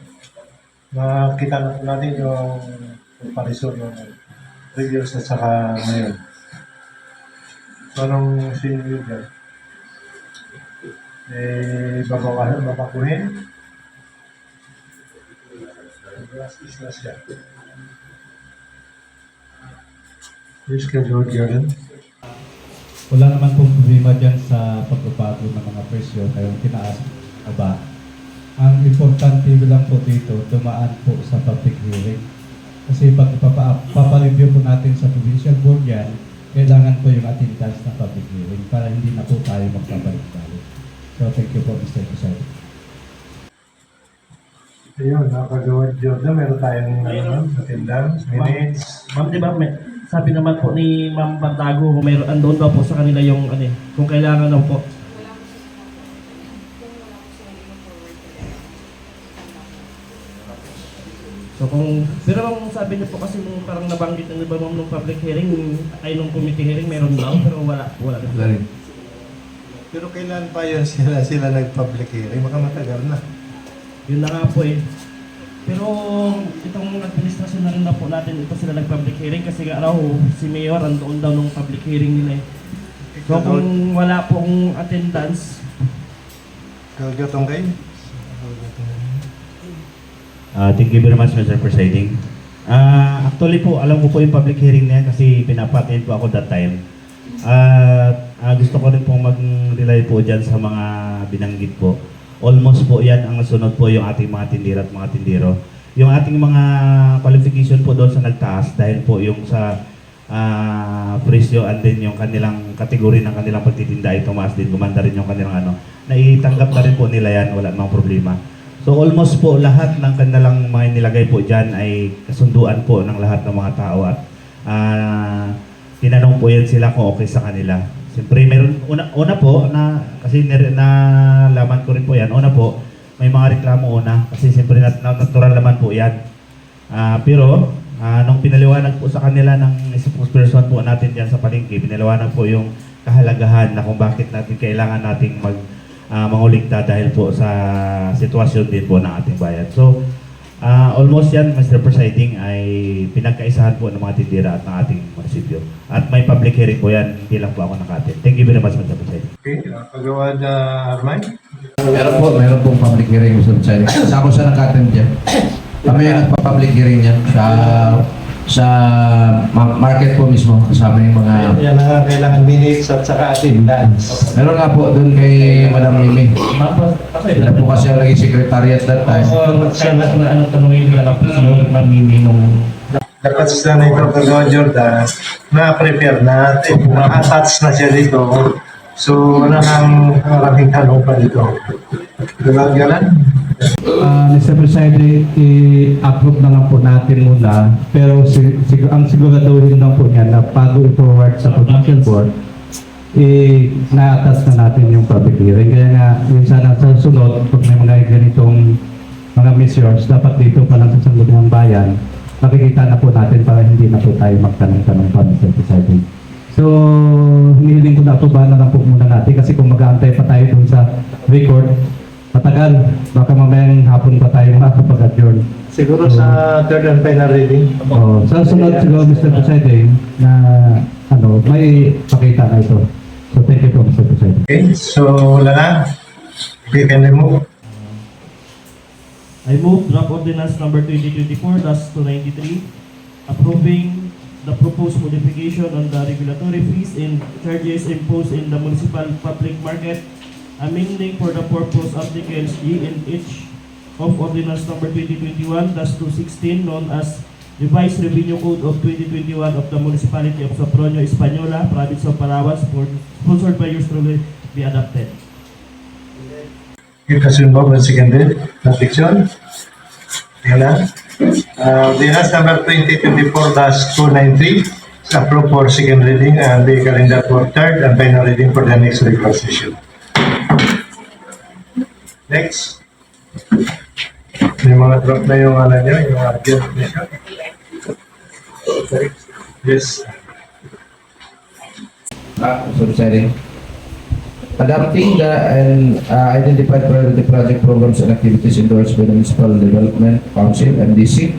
nakita na po natin yung comparison ng previous at saka ngayon. So anong sinyo dyan? Babakuhin? Isla siya. Reschedule Jordan. Wala naman pong problema dyan sa pagbabago ng mga presyo kayong tinaas ba. Ang importante lang po dito, dumaan po sa public hearing. Kasi pag papareview po natin sa provincial board yan, kailangan po yung attendance ng public hearing para hindi na po tayo magpabalik-balik. So thank you po, Mr. President. Ayun, nakagawa Jordan, meron tayong attendance, minutes. Ma'am, di ba, sabi naman po ni Ma'am Bantago, mayroon andon daw po sa kanila yung kung kailangan daw po. So pero ang sabi niyo po kasi nung parang nabanggit na ba nung public hearing, ay nung committee hearing meron daw, pero wala rin. Pero kailan pa yun sila nag-public hearing? Baka matagal na. Yun na nga po eh. Pero itong administrasyon na rin na po natin, ito sila nag-public hearing kasi nga raw si Mayor andoon daw nung public hearing nila eh. So kung wala pong attendance, Gagawin kayo? Thank you very much, Mr. Presiding. Actually po, alam ko po yung public hearing na yan kasi pinapatid po ako that time. Gusto ko rin pong mag-rely po dyan sa mga binanggit po. Almost po yan ang nasunod po yung ating mga tindira at mga tindero. Yung ating mga qualification po doon sa nagtaas dahil po yung sa presyo and then yung kanilang kategory ng kanilang pagtitinda ay tumaas din, gumanda rin yung kanilang naitanggap na rin po nila yan, wala namang problema. So almost po lahat ng kanilang mga nilagay po dyan ay kasunduan po ng lahat ng mga tao at tinanong po yan sila kung okay sa kanila. Siyempre meron, una po, kasi nalaman ko rin po yan, una po, may mga reklamo una kasi siyempre natural naman po yan. Pero nung pinaliwanag po sa kanila ng spokesperson po natin dyan sa palengke, pinaliwanag po yung kahalagahan na kung bakit natin kailangan nating manguligta dahil po sa sitwasyon din po ng ating bayan. So, almost yan, Mr. Presiding, ay pinagkaisahan po ng mga tindira at ng ating munisipyo. At may public hearing po yan, hindi lang po ako nakatin. Thank you very much, Mr. Presiding. Okay, pagawa na Armand? Meron pong public hearing, Mr. President. Ako sa nakatin dyan. Kami yung nagpa-public hearing yan sa market po mismo, kasama yung mga... Yan ang kailangan minutes at saka attendance. Meron nga po doon kay Madam Mimi. Sila po kasi ang naging secretary at that time. tanungin nila lang po sa Ma'am Mimi nung Dapat sila na ito pagawa Jordan, na-prepare na, na-attach na siya dito. So, wala nang maraming tanong pa dito. Galang-galang. Mr. President, i-approve na lang po natin muna. Pero ang siguraduhin lang po niya na bago i-forward sa production board, na-attach na natin yung public hearing. Kaya nga, minsan sa sunod, pag may mga ganitong mga measures, dapat dito pa lang sa Sangguniang Bayan, makikita na po natin para hindi na po tayo magtanong-tanong pa, Mr. Presiding. So, hinihiling ko na aprobahan na lang po muna natin kasi kung mag-aantay pa tayo dun sa record, matagal. Baka mamayang hapon pa tayo makakapag-adjourn. Siguro sa third and final reading. Sa sunod siguro, Mr. Presiding, na may pakita na ito. So, thank you po, Mr. Presiding. Okay, so wala na. We can remove. I move draft ordinance number 2024-293 approving the proposed modification on the regulatory fees and charges imposed in the municipal public market, amending for the purpose articles E and H of ordinance number 2021-216 known as Revised Revenue Code of 2021 of the Municipality of Sopronio, Española, Province of Palawan, sponsored by yours truly, be adopted. It has been moved and seconded. Objection? Wala. Ordinance number 2024-293 is approved for second reading and the calendar for third and final reading for the next regular session. Next. Yung mga drop na yung ano nyo, yung urgent measure. Yes. Mr. Presiding. Adopting the identified priority project programs and activities endorsed by the Municipal Development Council, MDC,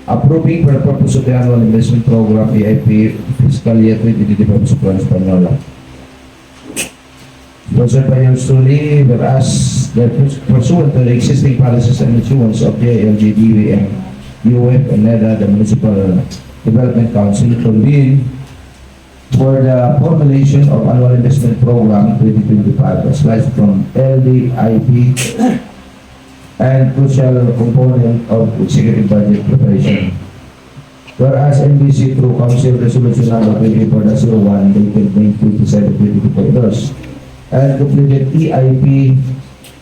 approving for the purpose of the annual investment program EIP fiscal year 2025 sa Province Española. Sponsored by yours truly, whereas pursuant to the existing policies and issuance of the LGDVM, UF, and NEDA, the Municipal Development Council convened for the formulation of annual investment program 2025 as sliced from LDIP and crucial component of executive budget preparation. Whereas NBC through Council Resolution number 24-01 dated May 27, 2024 and completed EIP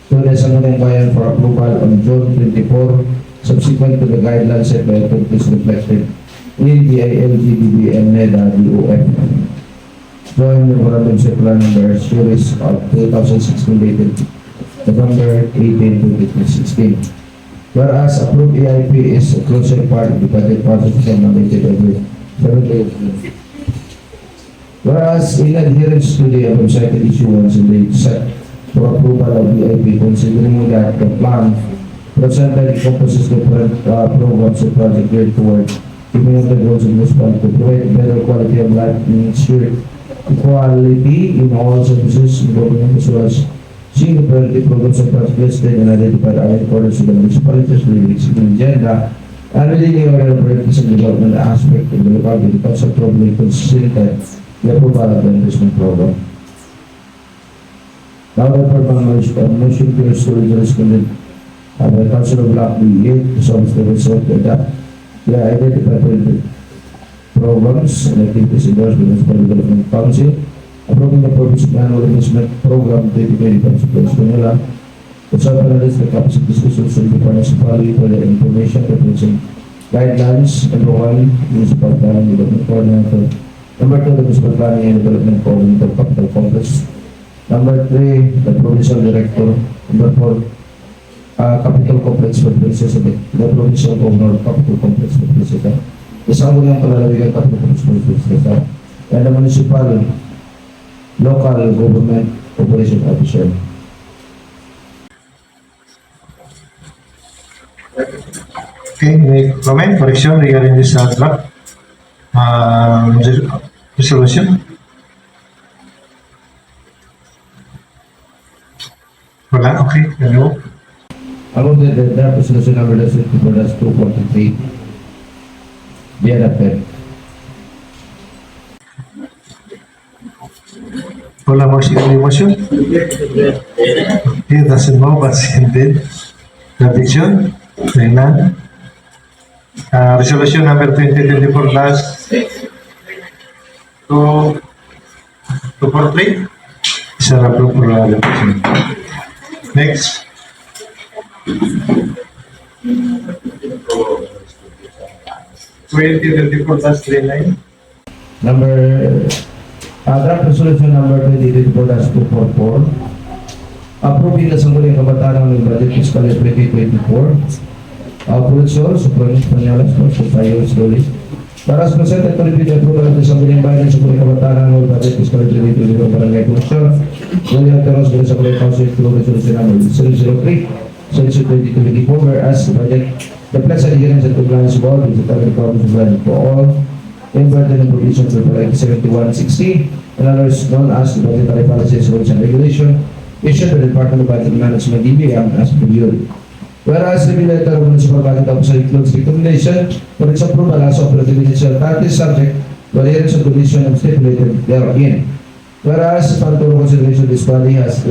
to the Sangguniang Bayan for approval on June 24 subsequent to the guidelines set by authorities reflected in the LGDB and NEDA DOF. Joint Memorandum Circular Number Series of 2016 dated November 18, 2016. Whereas approved EIP is a crucial part of the budget process and mandated every 7 days. Whereas in adherence to the above cited issuance and date set for approval of EIP, considering that the plan presented encompasses different programs and projects geared toward keeping up the goals of municipality to provide better quality of life and ensure equality in all services in government as well as seeing the priority programs and projects listed and identified are in accordance with the municipality's executive agenda and within the area of priorities and development aspect of the locality. The council probably considered the approval of the investment program. Now therefore, motion to restore the respondent by Councilor Block B8 to summons the result to adopt the identified programs and activities endorsed by the Municipal Development Council, approving the purpose of the annual investment program 2025 sa Province Manila, to summarize the copies of discussions of the municipality for the information referencing guidelines. Number 1, Municipal Planning Development Coordinator. Number 2, the Municipal Planning and Development Coordinator Capital Complex. Number 3, the Provincial Director. Number 4, Capital Complex for Princess of the Provincial Governor Capital Complex for Princess. Isang unang palalawigan Capital Complex for Princess. And the Municipal Local Government Operation Officer. Okay, may comment, correction regarding this draft resolution? Wala, okay, ano? I move that the draft resolution number 243 be adopted. Wala more second motion? Okay, doesn't move, but seconded. Objection? Hearing none. Resolution number 2024-243 is approved for adoption. Next. Draft resolution number 2024-244 approving the Sangguniang Kabataan ng Budget Fiscal Year 2024 Professor, Supremo Española, Sponsor tayo slowly. Para sa presented to repeat the approval of the Sangguniang Bayan sa Kuling Kabataan ng Budget Fiscal 2022 ng Barangay Commission. Will you tell us the Sangguniang Council to Resolution number 003, Section 2024, whereas the budget reflects adherence and compliance with all the total requirements of budget for all inverted and provisions of Paragraph 7160, and others known as the Budgetary Policies, Rules and Regulation, issued by the Department of Budget Management DBM as reviewed. Whereas the letter of Municipal Budget Officer includes recommendation for its approval as operative initial party subject to adherence and condition and stipulated therein. Whereas upon thorough consideration, this body has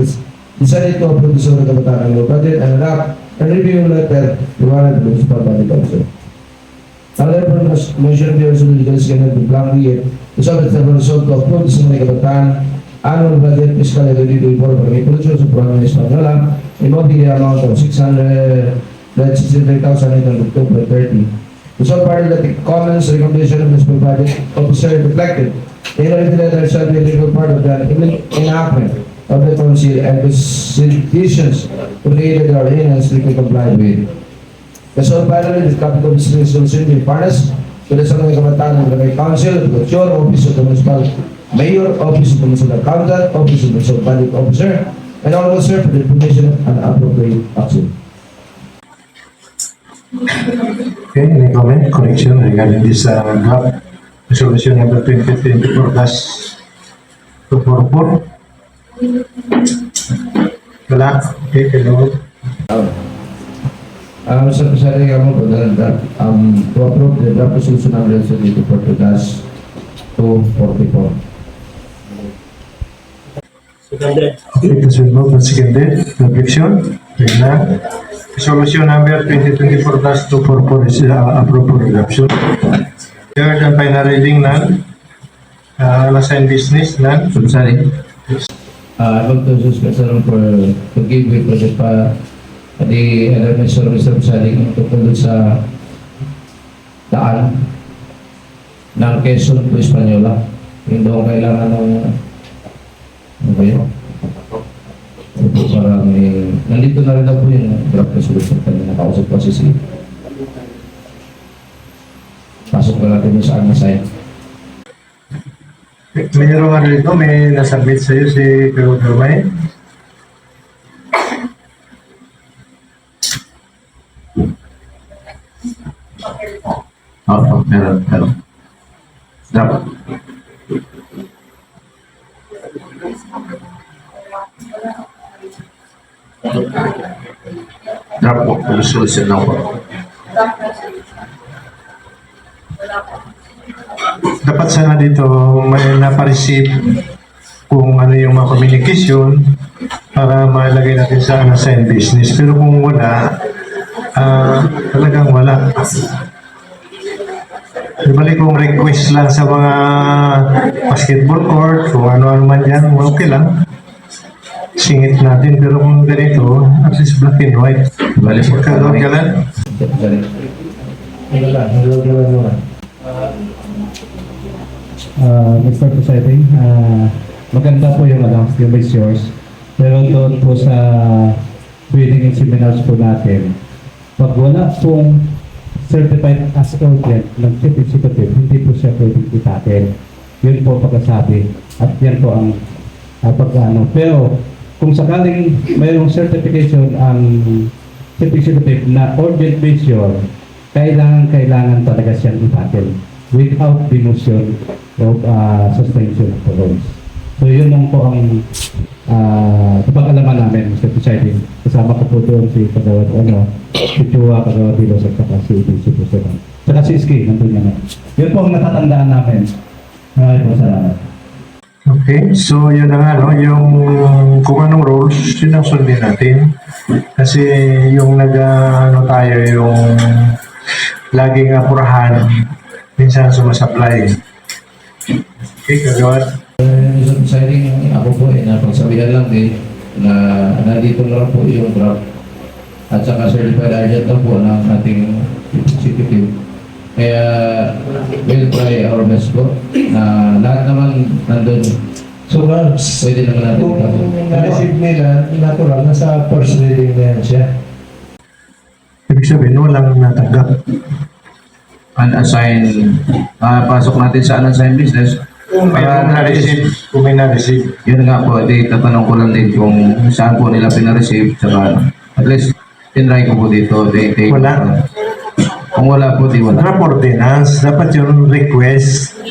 decided to approve the Surat Kabataan ng Budget and adopt a review letter provided to the Municipal Budget Officer. However, motion the resolution is cannot be blankly the subject of result to approve the Sangguniang Kabataan annual budget fiscal year 2024 for the Pollution sa Province Española involving the amount of 663,802.30. The sole party that the comments recommendation of the Municipal Budget Officer reflected in the letter shall be a legal part of the enactment of the council and decisions related therein and strictly complied with. The sole party is capital business resolution in fairness to the Sangguniang Kabataan and the Council, the Chair Office of the Municipal Mayor, Office of the Municipal Accountant, Office of the Municipal Public Officer, and all will serve for the information and appropriate action. Okay, any comment, correction regarding this draft resolution number 2024-244? Wala? Okay, hello. Mr. Presiding, I'm going to approve the draft resolution number 2024-244. Okay, this will move and seconded. Objection? Hearing none. Resolution number 2024-244 is approved for adoption. Third and final reading, none. Unassigned business, none. Sorry. I want to suspend to give way for the elements of Mr. Presiding tungkol sa daan ng Quezon to Española. Hindi ko kailangan ng ano ba yun? Parang nandito na rin ako yung draft resolution kanina nakausap ko si pasok na natin yung sa side. Mayroon nga rito, may nasabit sa'yo si Pero Germain. Oo, meron. Dapat. Draft po, resolution lang po. Dapat sana dito may napareceive kung ano yung mga communication para malagay natin sa unassigned business. Pero kung wala, talagang wala. Ibalik kong request lang sa mga basketball court, kung ano-ano man yan, okay lang. Singit natin, pero kung ganito, at least black and white. Balik po. Kagawin ka lang. Mr. Presiding, maganda po yung yung is yours. Pero doon po sa bidding and seminars po natin, pag wala pong certified as urgent ng chief executive, hindi po siya pwedeng itatin. Yun po pagkasabi. At yan po ang pagkano. Pero kung sakaling mayroong certification ang chief executive na urgent measure, kailangan talaga siyang itatin without demotion of suspension of parole. So yun lang po ang pag-alaman namin, Mr. Presiding. Kasama ko po doon si Kagawad si Chua, Kagawad Dilos, at saka si EDC President. Saka si Iski, nandun naman. Yun po ang natatandaan namin. Maraming po salamat. Okay, so yun na nga, no? Yung kung anong rules, yun ang sundin natin. Kasi yung tayo, yung laging apurahan, minsan sumasablay. Okay, Kagawad. Mr. Presiding, ako po napagsabihan lang din na nandito na po yung draft at saka certified agent na po ng ating executive. Kaya we'll try our best po na lahat naman nandun. So, pwede naman natin. Kung na-receive nila, natural, nasa first reading na yan siya. Ibig Ibig sabihin, walang natanggap. Unassigned, pasok natin sa unassigned business. Kung may na-receive, kung may na-receive. Yun nga po, di tatanong ko lang din kung saan po nila pina-receive. Saka, at least, tinry ko po dito. Wala. Kung wala po, di wala. Draft ordinance, dapat yung request.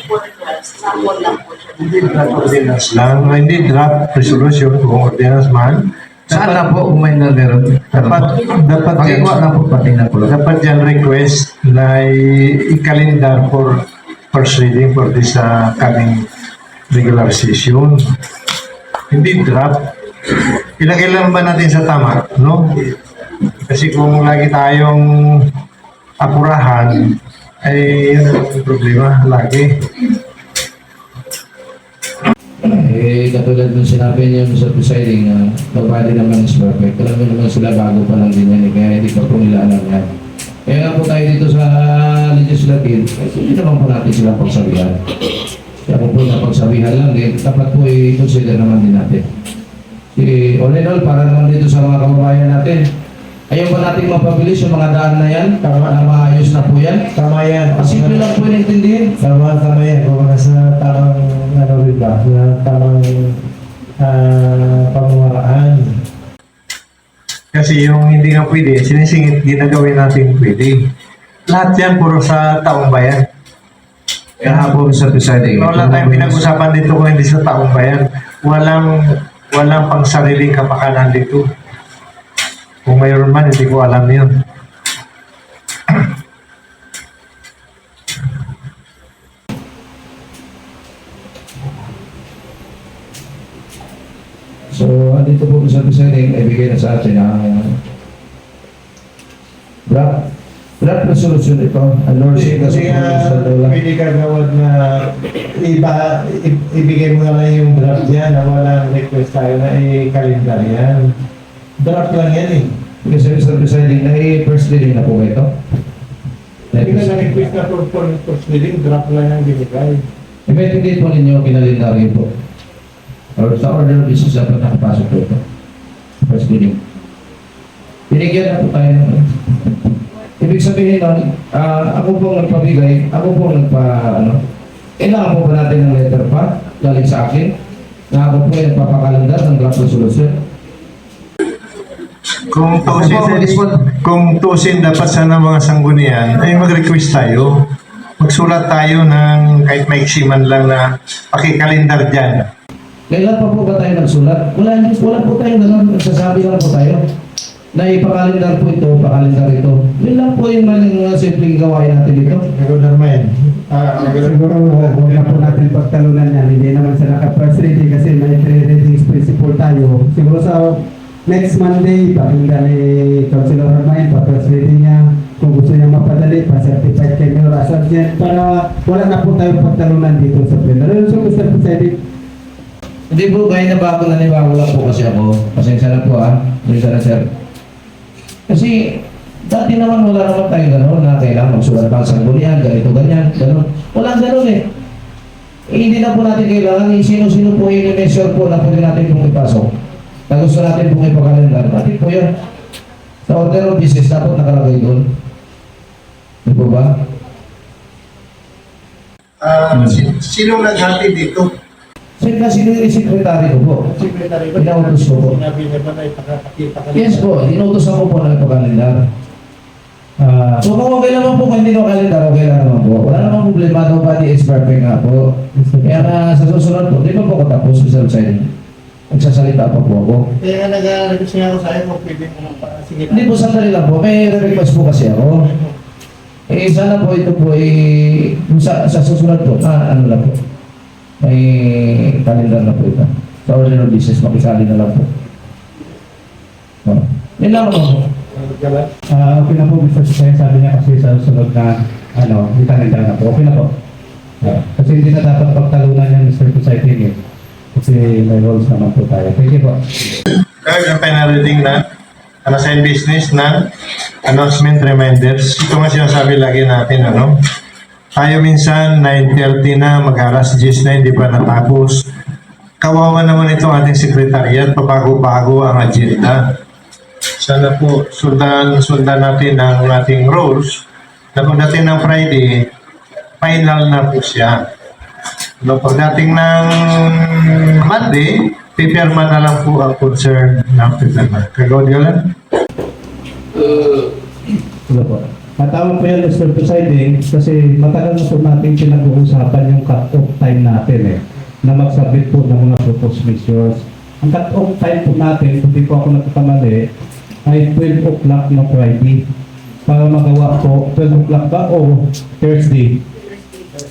Hindi draft ordinance lang, hindi draft resolution kung ordinance man. Saan na po kung may meron? Dapat Pag-iwa na po, patingnan ko lang. dapat yan request na i-calendar for first reading for this coming regular session. Hindi draft. Ilang ba natin sa tama, no? Kasi kung lagi tayong apurahan, ay yun ang problema lagi. Katulad ng sinabi niyo sa presiding, nobody naman is perfect. Alam mo naman sila bago pa lang din yan, kaya hindi pa po nila alam yan. Kaya nga po tayo dito sa legislative, kasi hindi naman po natin sila pagsabihan. Kaya po napagsabihan lang din, dapat po i-consider naman din natin. All in all, para naman dito sa mga kababayan natin, ayaw ba natin mapabilis yung mga daan na yan? Na maayos na po yan? Tama yan. Simple lang po yung intindihin. Tama yan. Kung sa tamang, tamang pamuharaan. Kasi yung hindi nga pwede, sinisingit, ginagawin natin pwede. Lahat yan, puro sa taong bayan. Kaya po sa presiding. Wala tayong pinag-usapan dito kung hindi sa taong bayan. Walang pang sariling kapakanan dito. Kung mayroon man, hindi ko alam yun. So, andito po sa presiding, ibigay na sa atin ang draft resolution ito. Endorsing Kasi nga, pwede ka gawad na ibigay mo na lang yung draft yan na walang request tayo na i-calendar yan. Draft lang yan eh. Kasi Mr. Presiding, first reading na po ba ito? Hindi ka na-request na for first reading, draft lang yung binigay. I-investigate po ninyo kinalendaryo po. Or sa order of business dapat nakapasok po ito. First reading. Binigyan na po tayo ng ibig sabihin nun, ako pong nagpabigay, ako pong kailangan po ba natin ng letter pa galing sa akin na ako po yung nagpapakalendar ng draft resolution. Kung tusin dapat sana mga sanggunian, ay mag-request tayo. Magsulat tayo ng kahit maiksi man lang na pakikalendar dyan. Kailan pa po ba tayo nagsulat? Wala po tayong gano'n. Nagsasabi lang po tayo na ipakalendar po ito, pakalendar ito. Yun lang po yung mga simpleng gawain natin dito. Regular man. Siguro huwag na po natin pagtalunan yan. Hindi naman sa naka-first reading kasi may 3 readings principle tayo. Siguro sa next Monday, pakinggan ni Councilor Hermain, pa-first reading niya. Kung gusto niya mapadali, pa-certified kay Mayor Asarjan para wala na po tayong pagtalunan dito sa plenary. So, Mr. President, Hindi po, kaya na ba ako nanibago lang po kasi ako. Pasensya na po Pasensya na sir. Kasi dati naman wala naman tayo gano'n na kailangan magsulat pang sanggunian, ganito, ganyan, gano'n. Walang gano'n eh. Hindi na po natin kailangan, sino-sino po yung measure po na pwede natin pong ipasok. Na gusto natin pong ipakalendar. Natin po yun. Sa order of business, dapat nakalagay doon. Di po ba? Sino naghati dito? Sino yung secretary ko po? Pinautos ko po. Yes po, inutos ako po ng ipakalendar. So kung okay naman po, kung hindi ko kalendar, okay lang naman po. Wala namang problema, nobody is perfect nga po. Kaya nga sa susunod po, di ba po ko tapos sa website? Magsasalita pa po ako. Kaya nag-request nga ako sa akin kung pwede mo sige. Hindi po, sandali lang po. May request po kasi ako. Sana po ito po sa susunod po, ano lang po. May kalendar na po ito. Sa order of business, makisali na lang po. Yan lang po. Okay na po, Mr. Secretary, sabi niya kasi sa sunod na, yung kalendar na po. Okay na po. Kasi hindi na dapat pagtalunan yan, Mr. Secretary. Kasi may roles naman po tayo. Thank you po. Kaya yung final reading na unassigned business na announcement reminders. Ito nga sinasabi lagi natin, tayo minsan 9:30 na, mag-alas 10 na, hindi pa natapos. Kawawa naman itong ating sekretariat, papago-pago ang agenda. sana po sundan natin ang ating rules na pagdating ng Friday, final na po siya. No, pagdating ng Monday, pipirma na lang po ang concern ng pipirma. Kagawad ka lang? Wala po. Tama po yan, Mr. Presiding, kasi matagal na po natin pinag-uusapan yung cut-off time natin na magsabit po ng mga proposed measures. Ang cut-off time po natin, kung di po ako nagkakamali, ay 12 o'clock ng Friday. Para magawa po, 12 o'clock ba o Thursday?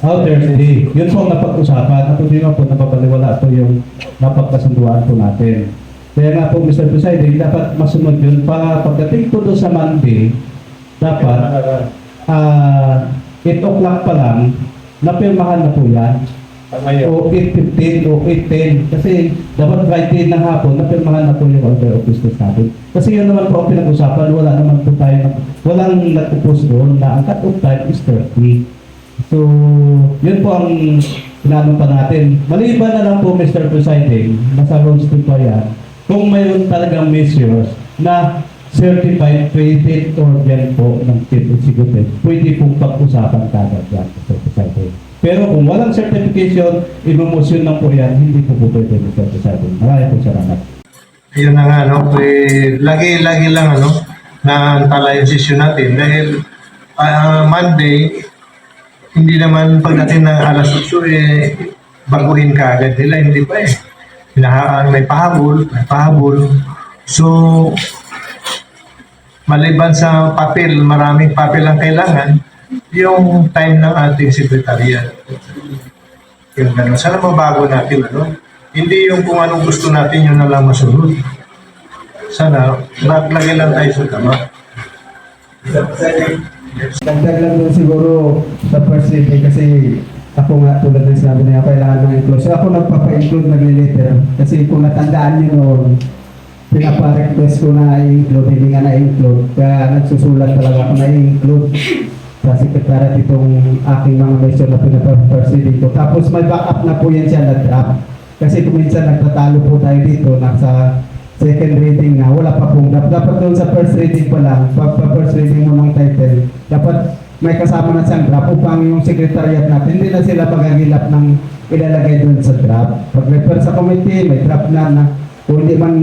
Oh, Thursday. Yun po ang napag-usapan. Ako din nga po, napapaliwala po yung napagkasunduan po natin. Kaya nga po, Mr. Presiding, dapat masunod yun. Para pagdating po doon sa Monday, dapat 8 o'clock pa lang, napirmahan na po yan. O 8:15 o 8:10. Kasi dapat Friday ng hapon, napirmahan na po yung order of business natin. Kasi yun naman po ang pinag-usapan. Wala naman po tayo, walang nag-propose doon na ang cut-off time is 30. So, yun po ang pinanong pa natin. Maliban na lang po, Mr. Presiding, nasa rules po pa yan, kung mayroon talagang measures na certified credit or yan po ng Chief Executive, pwede pong pag-usapan kagad yan, Mr. Presiding. Pero kung walang certification, ilumusyon lang po yan, hindi po pwede, Mr. Presiding. Maraming po salamat. Yun na nga, no? Lagi-lagi lang, na antala yung session natin. Dahil Monday, hindi naman pagdating ng alas 8, baguhin ka agad nila. Hindi pa may pahabol. So, maliban sa papel, maraming papel ang kailangan, yung time ng ating sekretariat. Yung gano'n. Sana mabago natin, Hindi yung kung anong gusto natin, yun na lang masunod. Sana, naglagay lang tayo sa tama. Dagdag lang doon siguro sa first reading kasi ako nga tulad ng sinabi niya kailangan ng include. So ako nagpapa-include nag-letter kasi kung natandaan niyo noon, pinapa-request ko na i-include, hindi nga na-include. Kaya nagsusulat talaga ako na i-include sa sekretariat itong aking mga measure na pinapa-first reading ko. Tapos may backup na po yan siya na-draft. Kasi kung minsan nagtatalo po tayo dito, nasa second reading na, wala pa pong draft. Dapat doon sa first reading pa lang, first reading mo ng title, dapat may kasama na siyang draft upang yung secretariat natin, hindi na sila pagagilap ng ilalagay doon sa draft. Pag-refer sa committee, may draft na kung hindi man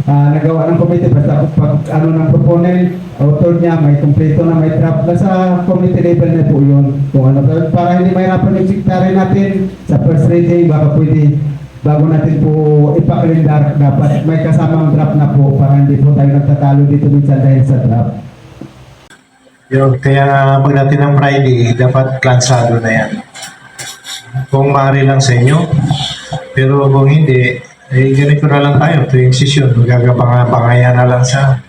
nagawa ng committee, basta pag ng proponent, author niya, may kompleto na may draft na sa committee level na po yun. Kung para hindi mahirapan yung secretary natin sa first reading, baka pwede bago natin po ipakalendar, dapat may kasamang draft na po para hindi po tayo nagtatalo dito minsan dahil sa draft. Kaya pagdating ng Friday, dapat klansado na yan. Kung maaari lang sa inyo, pero kung hindi, ganito na lang tayo tuwing session. Magagabangaya na lang sa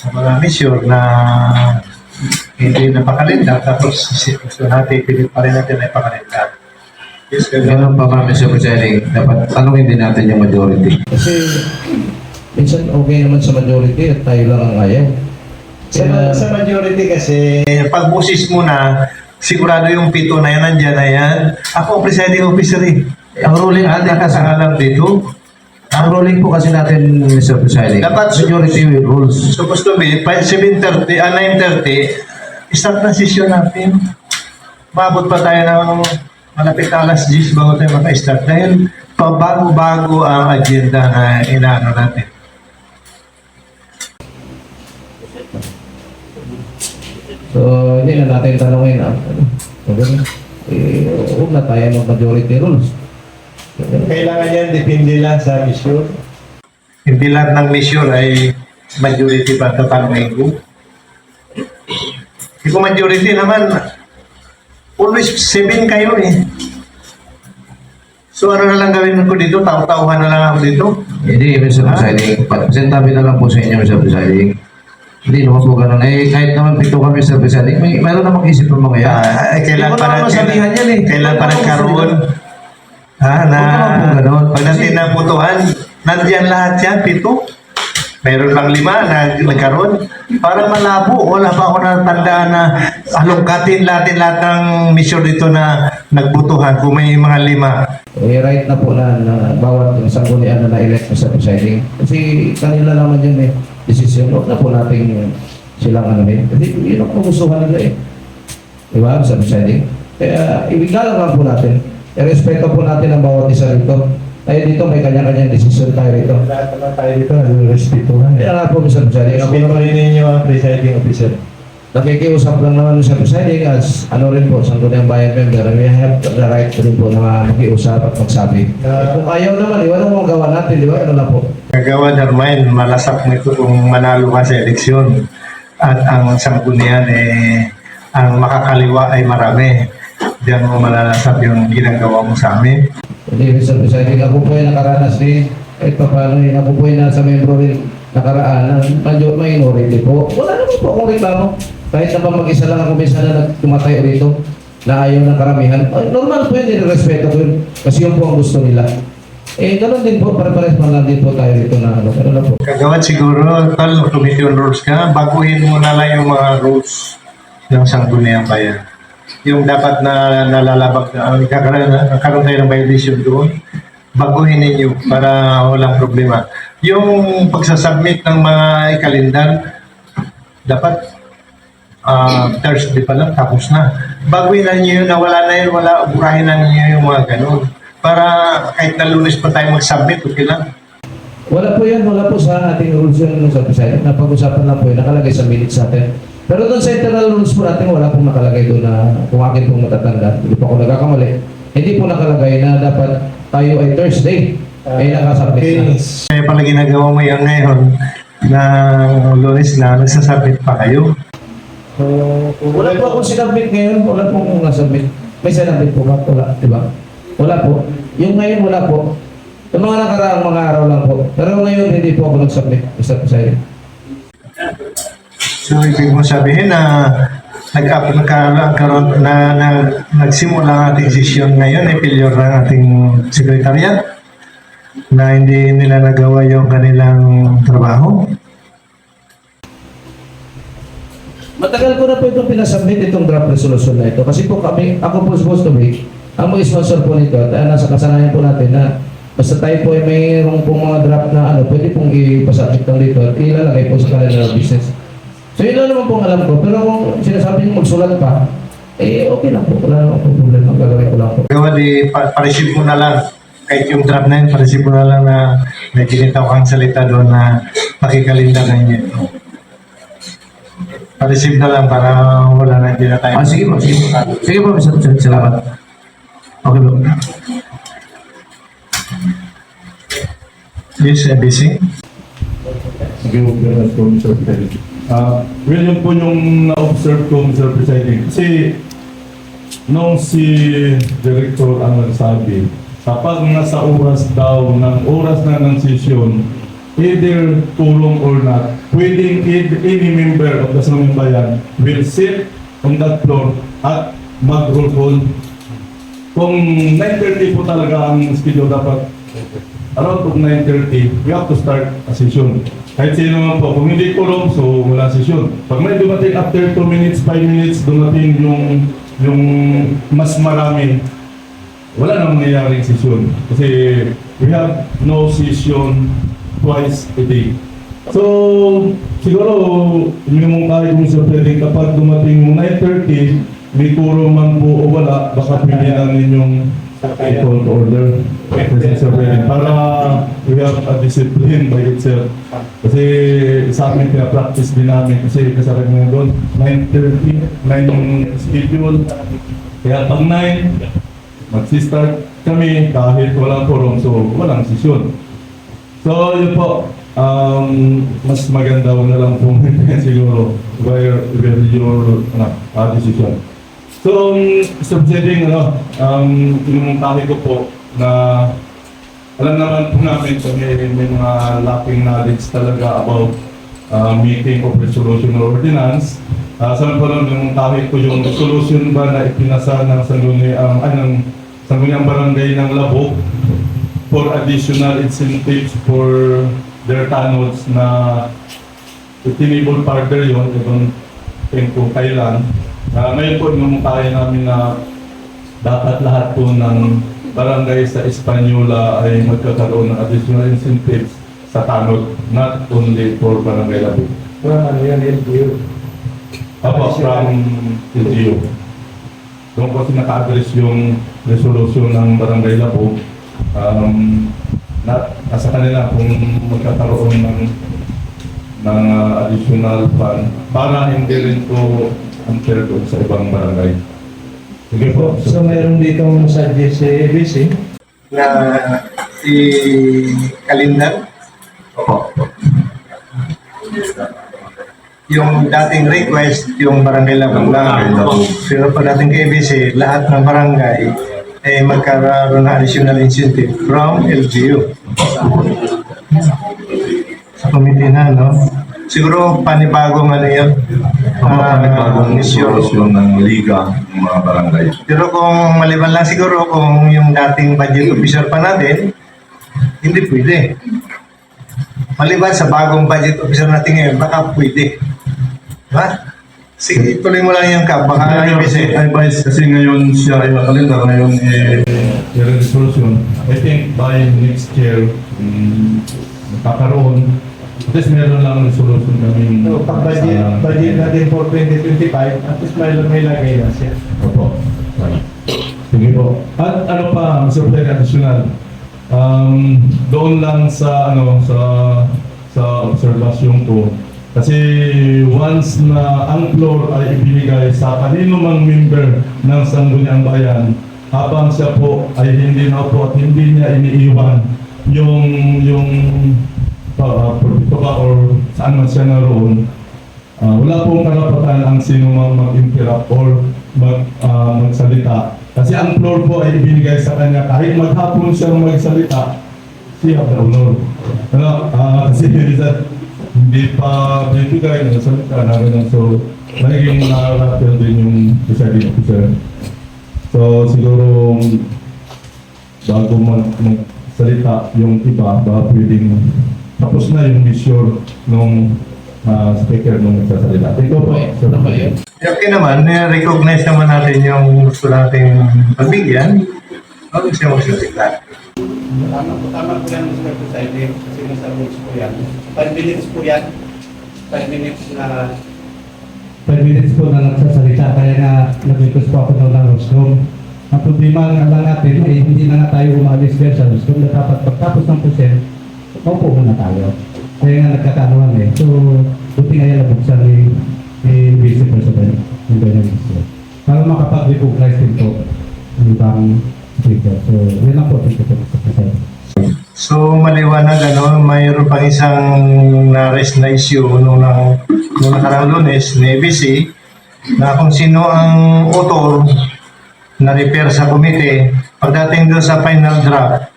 mga mission na hindi napakalendar, tapos gusto natin, pilit pa rin natin na ipakalendar. Yes, Ganun pa kami sa presiding, dapat tanongin din natin yung majority. Kasi minsan okay naman sa majority at tayo lang ang ayaw. Sa majority kasi, pag busis mo na, sigurado yung 7 na yan, nandyan na yan. Ako, presiding officer Ang ruling natin kasi, nakasangalan dito. ang ruling po kasi natin, Mr. Presiding, Dapat- majority rules. So, gusto be, 7:30, 9:30, start na session natin. Maabot pa tayo ng malapit na alas 10 bago tayo maka-start. Dahil pabago-bago ang agenda na inaano natin. So, hindi na natin tanongin huwag na tayo mag-majority rules. Kailangan yan, depende lang sa mission. Hindi lahat ng mission ay majority pa tatanungin ko. Kung majority naman, always 7 kayo So ano na lang gawin ko dito? Tao-tauhan na lang ako dito? Hindi, Mr. Presiding. Presentabi na lang po sa inyo, Mr. Presiding. Hindi naman po ganun. Kahit naman 7 kami, Mr. Presiding, mayroon namang isip ng mga yan. Kailan pa rin masabihan yan Kailan pa rin karoon? Huwag naman po ganun. Pagdating ng putuhan, nandiyan lahat yan, 7. Mayroon pang 5 na nagkaroon. Parang malabo. Wala pa ako natandaan na alungkatin lahat ng mission dito na nagbutuhan kung may mga 5. Right na po na bawat sanggunian na na-elect, Mr. Presiding. Kasi kanila naman yun desisyon. Huwag na po nating silang anuhin. Kasi yun ang kagustuhan nila eh. Diba? Sa presiding. Kaya ibigalang lang po natin. Irespeto po natin ang bawat isa rito. Tayo dito may kanya-kanyang desisyon tayo rito. Lahat naman tayo dito, nag-respetuhan. Kaya nga po, Mr. Presiding, ako naman Respetuhin ninyo ang presiding officer. nakikiusap lang naman sa presiding as ano rin po, Sangguniang Bayan member, we have the right rin po na makiusap at magsabi. Kung ayaw naman, wala mong gawa natin, di ba? Ano na po? Kagawa Darmain, malasap nito kung manalo ka sa eleksyon. At ang sanggunian ang makakaliwa ay marami. Diyan mo malalasap yung ginagawa mo sa amin. Hindi, Mr. Presiding, ako po ay nakaranas din. Kahit pa paano yun, ako po ay nasa membro rin nakaraan ng minority po. Wala naman po akong reklamo. Kahit na ba mag-isa lang ako minsan na tumatay rito na ayaw ng karamihan. Normal po yun, nirespeto ko yun. Kasi yun po ang gusto nila. Ganun din po, pare-pares man lang din po tayo dito na ano. Pero na po. Kagawad siguro, tal, committee on rules ka, baguhin mo na lang yung mga rules ng Sangguniang Bayan. Yung dapat na nalalabag na, nagkaroon tayo ng violation doon, baguhin ninyo para walang problema. Yung pagsasubmit ng mga kalendar, dapat Thursday pa lang, tapos na. Baguhin na nyo yun, na wala na yun, burahin na nyo yung mga ganun. Para kahit na Lunes pa tayo mag-submit, okay lang. Wala po yan, wala po sa ating rules yun sa presiding. Napag-usapan lang po yun, nakalagay sa minutes natin. Pero doon sa internal rules po natin, wala pong nakalagay doon na kung akin pong matatanda. Hindi po ako nagkakamali. Hindi po nakalagay na dapat tayo ay Thursday ay nakasubmit na. Kaya pala ginagawa mo yan ngayon na Lunes na nagsasubmit pa kayo. Wala po akong sinabit ngayon, wala pong nasabit. May sinabit po ba? Wala, di ba? Wala po. Yung ngayon, wala po. Yung mga nakaraang mga araw lang po. Pero ngayon, hindi po ako nagsabit. Mr. President. So, ibig mo sabihin na nagsimula ang ating session ngayon, failure ng ating sekretariat na hindi nila nagawa yung kanilang trabaho. Matagal ko na po itong pinasubmit itong draft resolution na ito. Kasi po ako po supposed to be, ang mag-sponsor po nito at nasa kasanayan po natin na basta tayo po ay mayroong pong mga draft na pwede pong ipasubmit lang dito at ilalagay po sa calendar of business. So yun lang naman pong alam ko. Pero kung sinasabi nyo magsulat pa, okay lang po. Wala naman po problema. Gagawin ko lang po. Gawa pa-receive mo na lang. Kahit yung draft na yun, pa-receive mo na lang na may ginitaw kang salita doon na pakikalinda na yun. Pa-receive na lang para wala na hindi na tayo. Sige po. Sige po, Mr. President. Salamat. Okay po. Yes, ABC. Sige po, Mr. President. Well, yun po yung na-observe ko, Mr. Presiding. Kasi, nung si Director ang nagsabi, kapag nasa oras daw, ng oras na ng sesyon, either tulong or not, pwedeng any member of the Sangguniang Bayan will sit on that floor at mag-roll call. Kung 9:30 po talaga ang schedule dapat, around 9:30, we have to start a session. Kahit sino naman po, kung hindi tulong, so wala session. Pag may dumating after 2 minutes, 5 minutes, dumating yung mas marami, wala nang mangyayaring session. Kasi we have no session twice a day. So, siguro, minimum tayo kung sa pwedeng kapag dumating yung 9:30, may turo man po o wala, baka pwede na ninyong call order para we have a discipline by itself. Kasi sa amin pina-practice din namin kasi kasarag nga doon 9:30, 9 yung schedule. Kaya pag 9, mag-start kami kahit walang forum, so walang session. So yun po, mas maganda na lang po siguro where your decision. So, Mr. President, pinumungkahi ko po na alam naman po namin kung may mga lacking knowledge talaga about making of resolution or ordinance. Saan po lang pinumungkahi ko yung resolution ba na ipinasa ng Sangguniang Barangay ng Labok for additional incentives for their tanods na tinable further yun, I don't think kung kailan. Ngayon po, namumukaya namin na dapat lahat po ng barangay sa Espanola ay magkakaroon ng additional incentives sa tanod, not only for Barangay Labog. Ano yan, LGU? Apo, from LGU. Doon kasi naka-address yung resolution ng Barangay Labog. Nasa kanila kung magkakaroon ng additional fund para hindi rin to unfair doon sa ibang barangay. Sige po. So mayroon dito suggest si ABC. Na si Kalindang. Opo. Yung dating request, yung barangay Labog lang. Pero pag dating KBC, lahat ng barangay ay magkaroon ng additional incentive from LGU. Sa committee na, no? Siguro panibagong ano yun. Panibagong mission resolution ng liga ng mga barangay. Pero kung maliban lang siguro kung yung dating budget officer pa natin, hindi pwede. Maliban sa bagong budget officer natin ngayon, baka pwede. Diba? Sige, ituloy mo lang yung kap. Baka ibisi. Ay, Vice, kasi ngayon siya ay nakalendar, ngayon resolution. I think by next year, magkakaroon. At least meron lang resolution kami. So pag budget natin for 2025, at least may lagay na siya. Opo. Sige po. At ano pa, Mr. President, additional. Doon lang sa obserbasyon ko. Kasi once na ang floor ay ibinigay sa kanino mang member ng Sangguniang Bayan, habang siya po ay hindi na po at hindi niya iniiwan yung produkto ba or saan man siya naroon, wala pong karapatan ang sino mang mag-interrupt or magsalita. Kasi ang floor po ay ibinigay sa kanya kahit maghapon siyang magsalita, siya ang honor. Kasi hindi pa binibigay ng salita na gano'n. So, naging nakakapil din yung presiding officer. So, siguro bago magsalita yung iba, baka pwedeng tapos na yung mission ng speaker nung nagsasalita. Ito po, Sir Mayor. Okay naman, recognize naman natin yung gusto nating pagbigyan. Huwag siya magsalita. Tama po yan, Mr. President, kasi nasa rules po yan. 5 minutes po yan. 5 minutes na 5 minutes po na nagsasalita, kaya nga nag-request po ako ng rostrum. Ang problema nga lang natin ay hindi na nga tayo umalis dyan sa rostrum na dapat pagtapos ng present, maupo muna tayo. Kaya nga nagkakanuhan eh. So, buti nga yan nabuksan ni Vice President ng Ganyan Minister. Para makapag-recognize din po ang ibang speaker. So, yun lang po. Thank you, Mr. President. So maliwanag mayroon pang isang na-raise na issue nung nakarang Lunes ni ABC na kung sino ang author na repair sa komite, pagdating doon sa final draft,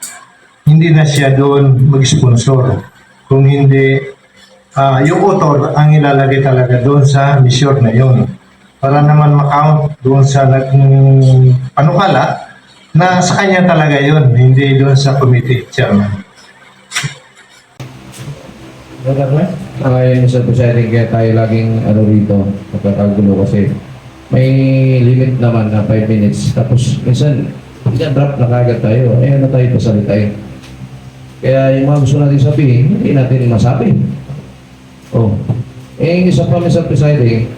hindi na siya doon mag-sponsor. Kung hindi, yung author ang ilalagay talaga doon sa mission na yun. Para naman makount doon sa panukala na sa kanya talaga yun, hindi doon sa committee chairman. Ngayon, Mr. Presiding, kaya tayo laging rito, magkakagulo kasi may limit naman na 5 minutes. Tapos, minsan, drop na kagad tayo. Ayan na tayo pasalitain. Kaya yung mga gusto natin sabihin, hindi natin masabi. Oh. Yung isa pa, Mr. Presiding,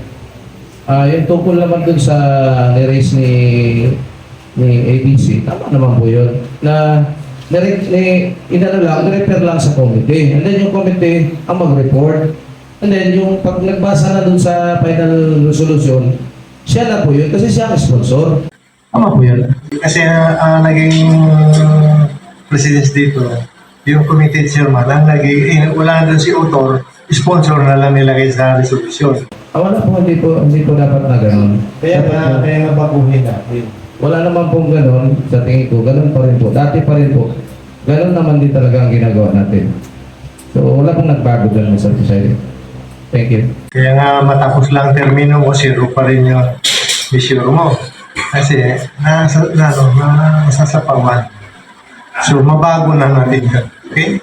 yung tungkol naman dun sa ni-raise ni ABC, tama naman po yun, na nirepair lang sa committee. And then yung committee ang mag-report. And then yung pag nagbasa na dun sa final resolution, siya na po yun kasi siya ang sponsor. Tama po yun. Kasi naging presidents dito, yung committee chairman, wala na dun si author, sponsor na lang nilagay sa resolution. Wala po, hindi po dapat na gano'n. Kaya nga baguhin natin. Wala naman pong gano'n, sa tingin ko, gano'n pa rin po. Dati pa rin po. Gano'n naman din talaga ang ginagawa natin. So, wala pong nagbago dyan, Mr. President. Thank you. Kaya nga matapos lang termino mo, zero pa rin yung issue mo. Kasi nasasapawan. So, mabago na natin yun. Okay?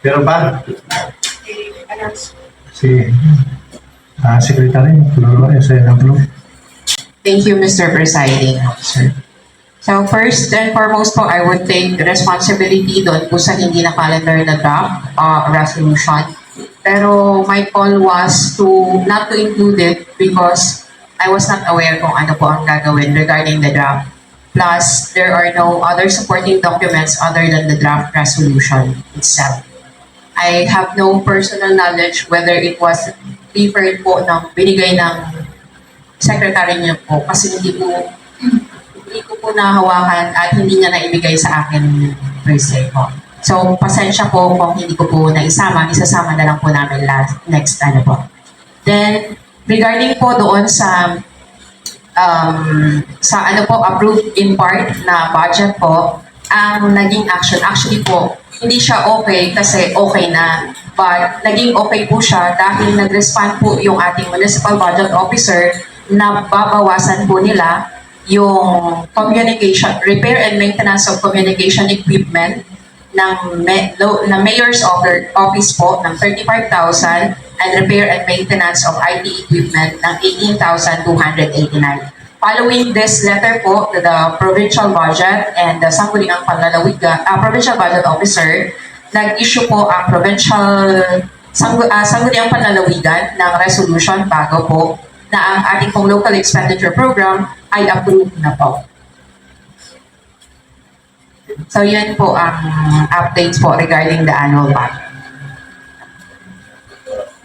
Pero ba? Si Secretary, Floro, sa Floro. Thank you, Mr. Presiding Officer. So first and foremost po, I would take responsibility doon po sa hindi na calendar na draft resolution. Pero my call was to not to include it because I was not aware kung ano po ang gagawin regarding the draft. Plus, there are no other supporting documents other than the draft resolution itself. I have no personal knowledge whether it was referred po ng binigay ng secretary niyo po kasi hindi ko po nahawakan at hindi niya naibigay sa akin per se po. So, pasensya po kung hindi ko po naisama, isasama na lang po namin next ano po. Then, regarding po doon sa ano po, approved in part na budget po, ang naging action, actually po, hindi siya okay kasi okay na. But, naging okay po siya dahil nag-respond po yung ating municipal budget officer na babawasan po nila yung communication, repair and maintenance of communication equipment ng Mayor's Office po ng 35,000 and repair and maintenance of IT equipment ng 18,289. Following this letter po to the provincial budget and the Sangguniang Panlalawigan, provincial budget officer, nag-issue po ang Sangguniang Panlalawigan ng resolution bago po na ang ating pong local expenditure program ay approved na po. So yun po ang updates po regarding the annual budget.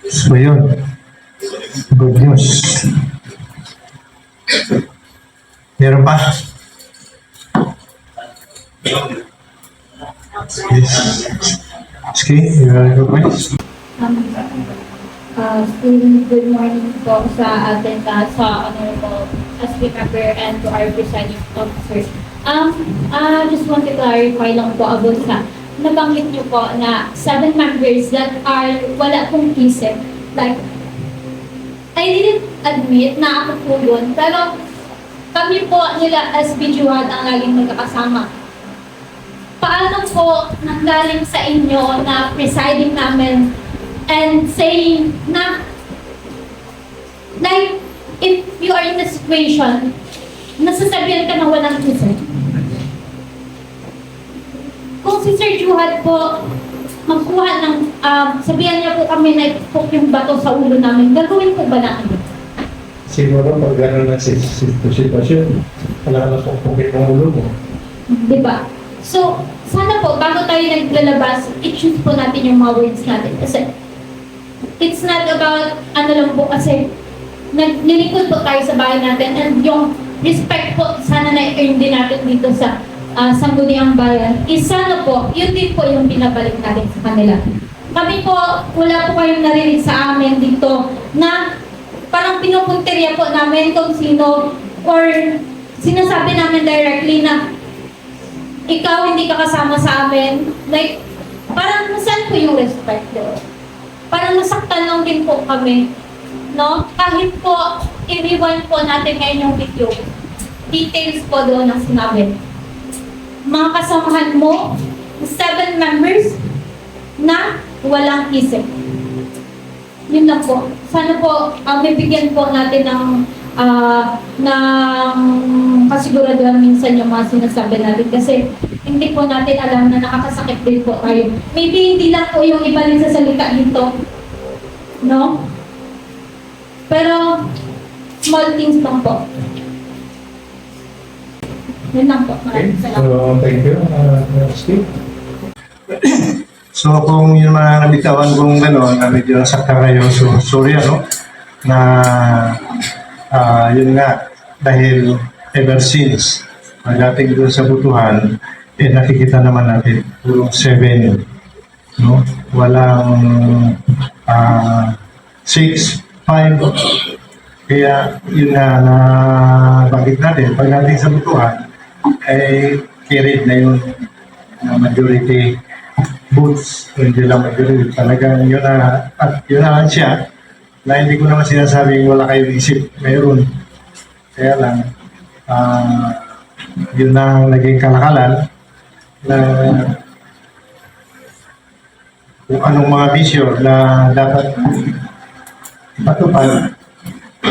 So yun. Good news. Meron pa? Yes. Ski, you have a question? Good morning po sa atin sa Honorable Speaker and to our presiding officer. Just want to clarify lang po about sa nabanggit niyo po na 7 members that are wala pong isip. Like, I didn't admit na ako po yun, pero kami po nila as Bijuhat ang laging magkakasama. Paano po nanggaling sa inyo na presiding namin and saying na, like, if you are in a situation, nasasabihan ka na walang isip. Kung si Sir Juhat po, magkuha ng, sabihan niya po kami na ipok yung bato sa ulo namin, gagawin po ba namin? Siguro pag gano'n na sitwasyon, wala na pong pukit ng ulo mo. Diba? So, sana po, bago tayo naglalabas, i-choose po natin yung mga words natin. Kasi, it's not about, ano lang po, kasi, nilingkod po tayo sa bahay natin and yung respect po, sana na-earn din natin dito sa Sangguniang Bayan. Sana po, yun din po yung binabalik natin sa kanila. Kami po, wala po kayong narinig sa amin dito na parang pinupunteriya po namin kung sino or sinasabi namin directly na ikaw hindi ka kasama sa amin. Like, parang saan po yung respect doon? Parang nasaktan lang din po kami. No? Kahit po, i-rewind po natin ngayon yung video. Details po doon ang sinabi. Mga kasamahan mo, 7 members na walang isip. Yun lang po. Sana po, bibigyan po natin ng kasiguraduhan minsan yung mga sinasabi natin kasi hindi po natin alam na nakakasakit din po tayo. Maybe hindi lang po yung iba rin sa salita dito. No? Pero, small things lang po. Yun lang po. Maraming salamat. So, thank you, Steve. So, kung yung mga nabitawan kong gano'n, na medyo nasakta kayo, so sorry na yun nga, dahil ever since, pagdating doon sa butuhan, nakikita naman natin, puro 7, no? Walang 6, 5, kaya yun na bakit natin, pagdating sa butuhan, ay carried na yun majority votes, hindi lang majority. Talagang yun na siya, na hindi ko naman sinasabing wala kayong isip, mayroon. Kaya lang, yun na naging kalakalan na kung anong mga bisyo na dapat ipatupad,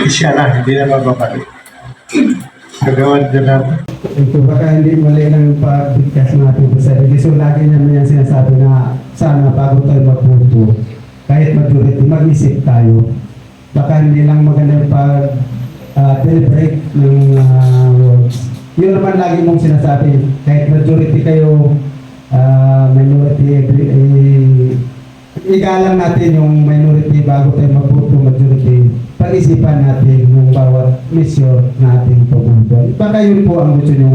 siya na, hindi na magbabalik. Gagawin din natin. Ito baka hindi mali lang yung pag-bigkas ng ating presidente. So lagi naman yan sinasabi na sana bago tayo magputo, kahit majority, mag-isip tayo. Baka hindi lang maganda yung pag-deliberate ng words. Yun naman lagi mong sinasabi, kahit majority kayo, minority, igalang natin yung minority bago tayo magputo majority. Pag-isipan natin yung bawat mission na ating pagputo. Baka yun po ang gusto nyo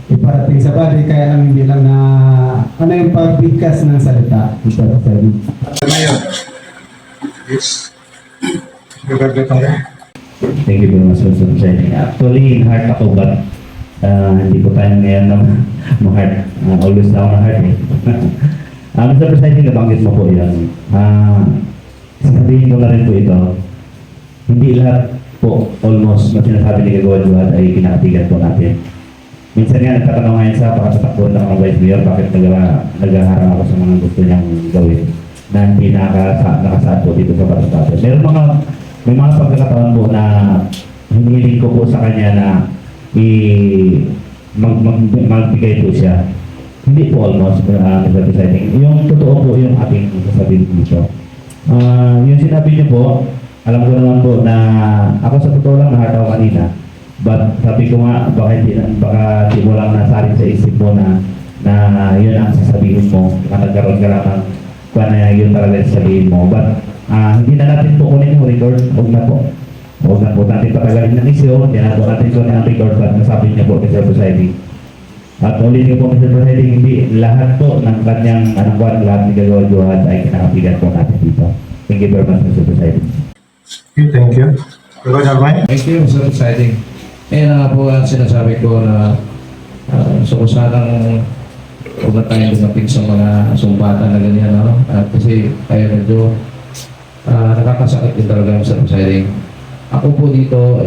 iparating sa bali, kaya lang hindi lang na ano yung pagbigkas ng salita. Ngayon, yes. Thank you very much, Mr. Presiding. Actually, in heart ako, but hindi ko tayo ngayon na ma-heart. Always na ako na-heart eh. Mr. Presiding, nabanggit mo po yan. Sabihin ko na rin po ito, hindi lahat po, almost, na sinasabi ni Kagawa Duhat ay kinakatigan po natin. Minsan nga, nagtatanong ngayon sa pagkatatakbo ng mga Vice Mayor, bakit naghaharang ako sa mga gusto niyang gawin na hindi nakasaad po dito sa Batas. May mga pagkakataon po na hinihiling ko po sa kanya na magbigay po siya. Hindi po almost, Mr. Presiding. Yung totoo po yung ating sasabihin dito. Yung sinabi niyo po, alam ko naman po na ako sa totoo lang na-heart ako kanina. But sabi ko nga, baka di mo lang nasarin sa isip mo na yun ang sasabihin mo. Nagkaroon ka lang ng kung na yun talaga sasabihin mo. But hindi na natin po kunin yung record. Huwag na po. Huwag na po natin patagalin ng isyo. Hindi na po natin kunin ang record. But nasabi niya po, Mr. Presiding. At ulit niyo po, Mr. Presiding, hindi lahat po ng kanyang lahat ni Kagawa Duhat ay kinakapigan po natin dito. Thank you very much, Mr. Presiding. Thank you. Thank you, Mr. Presiding. Na po ang sinasabi ko na gusto ko sanang huwag na tayong dumating sa mga sumbatan na ganyan, no? Kasi tayo medyo nakakasakit din talaga, Mr. Presiding. Ako po dito,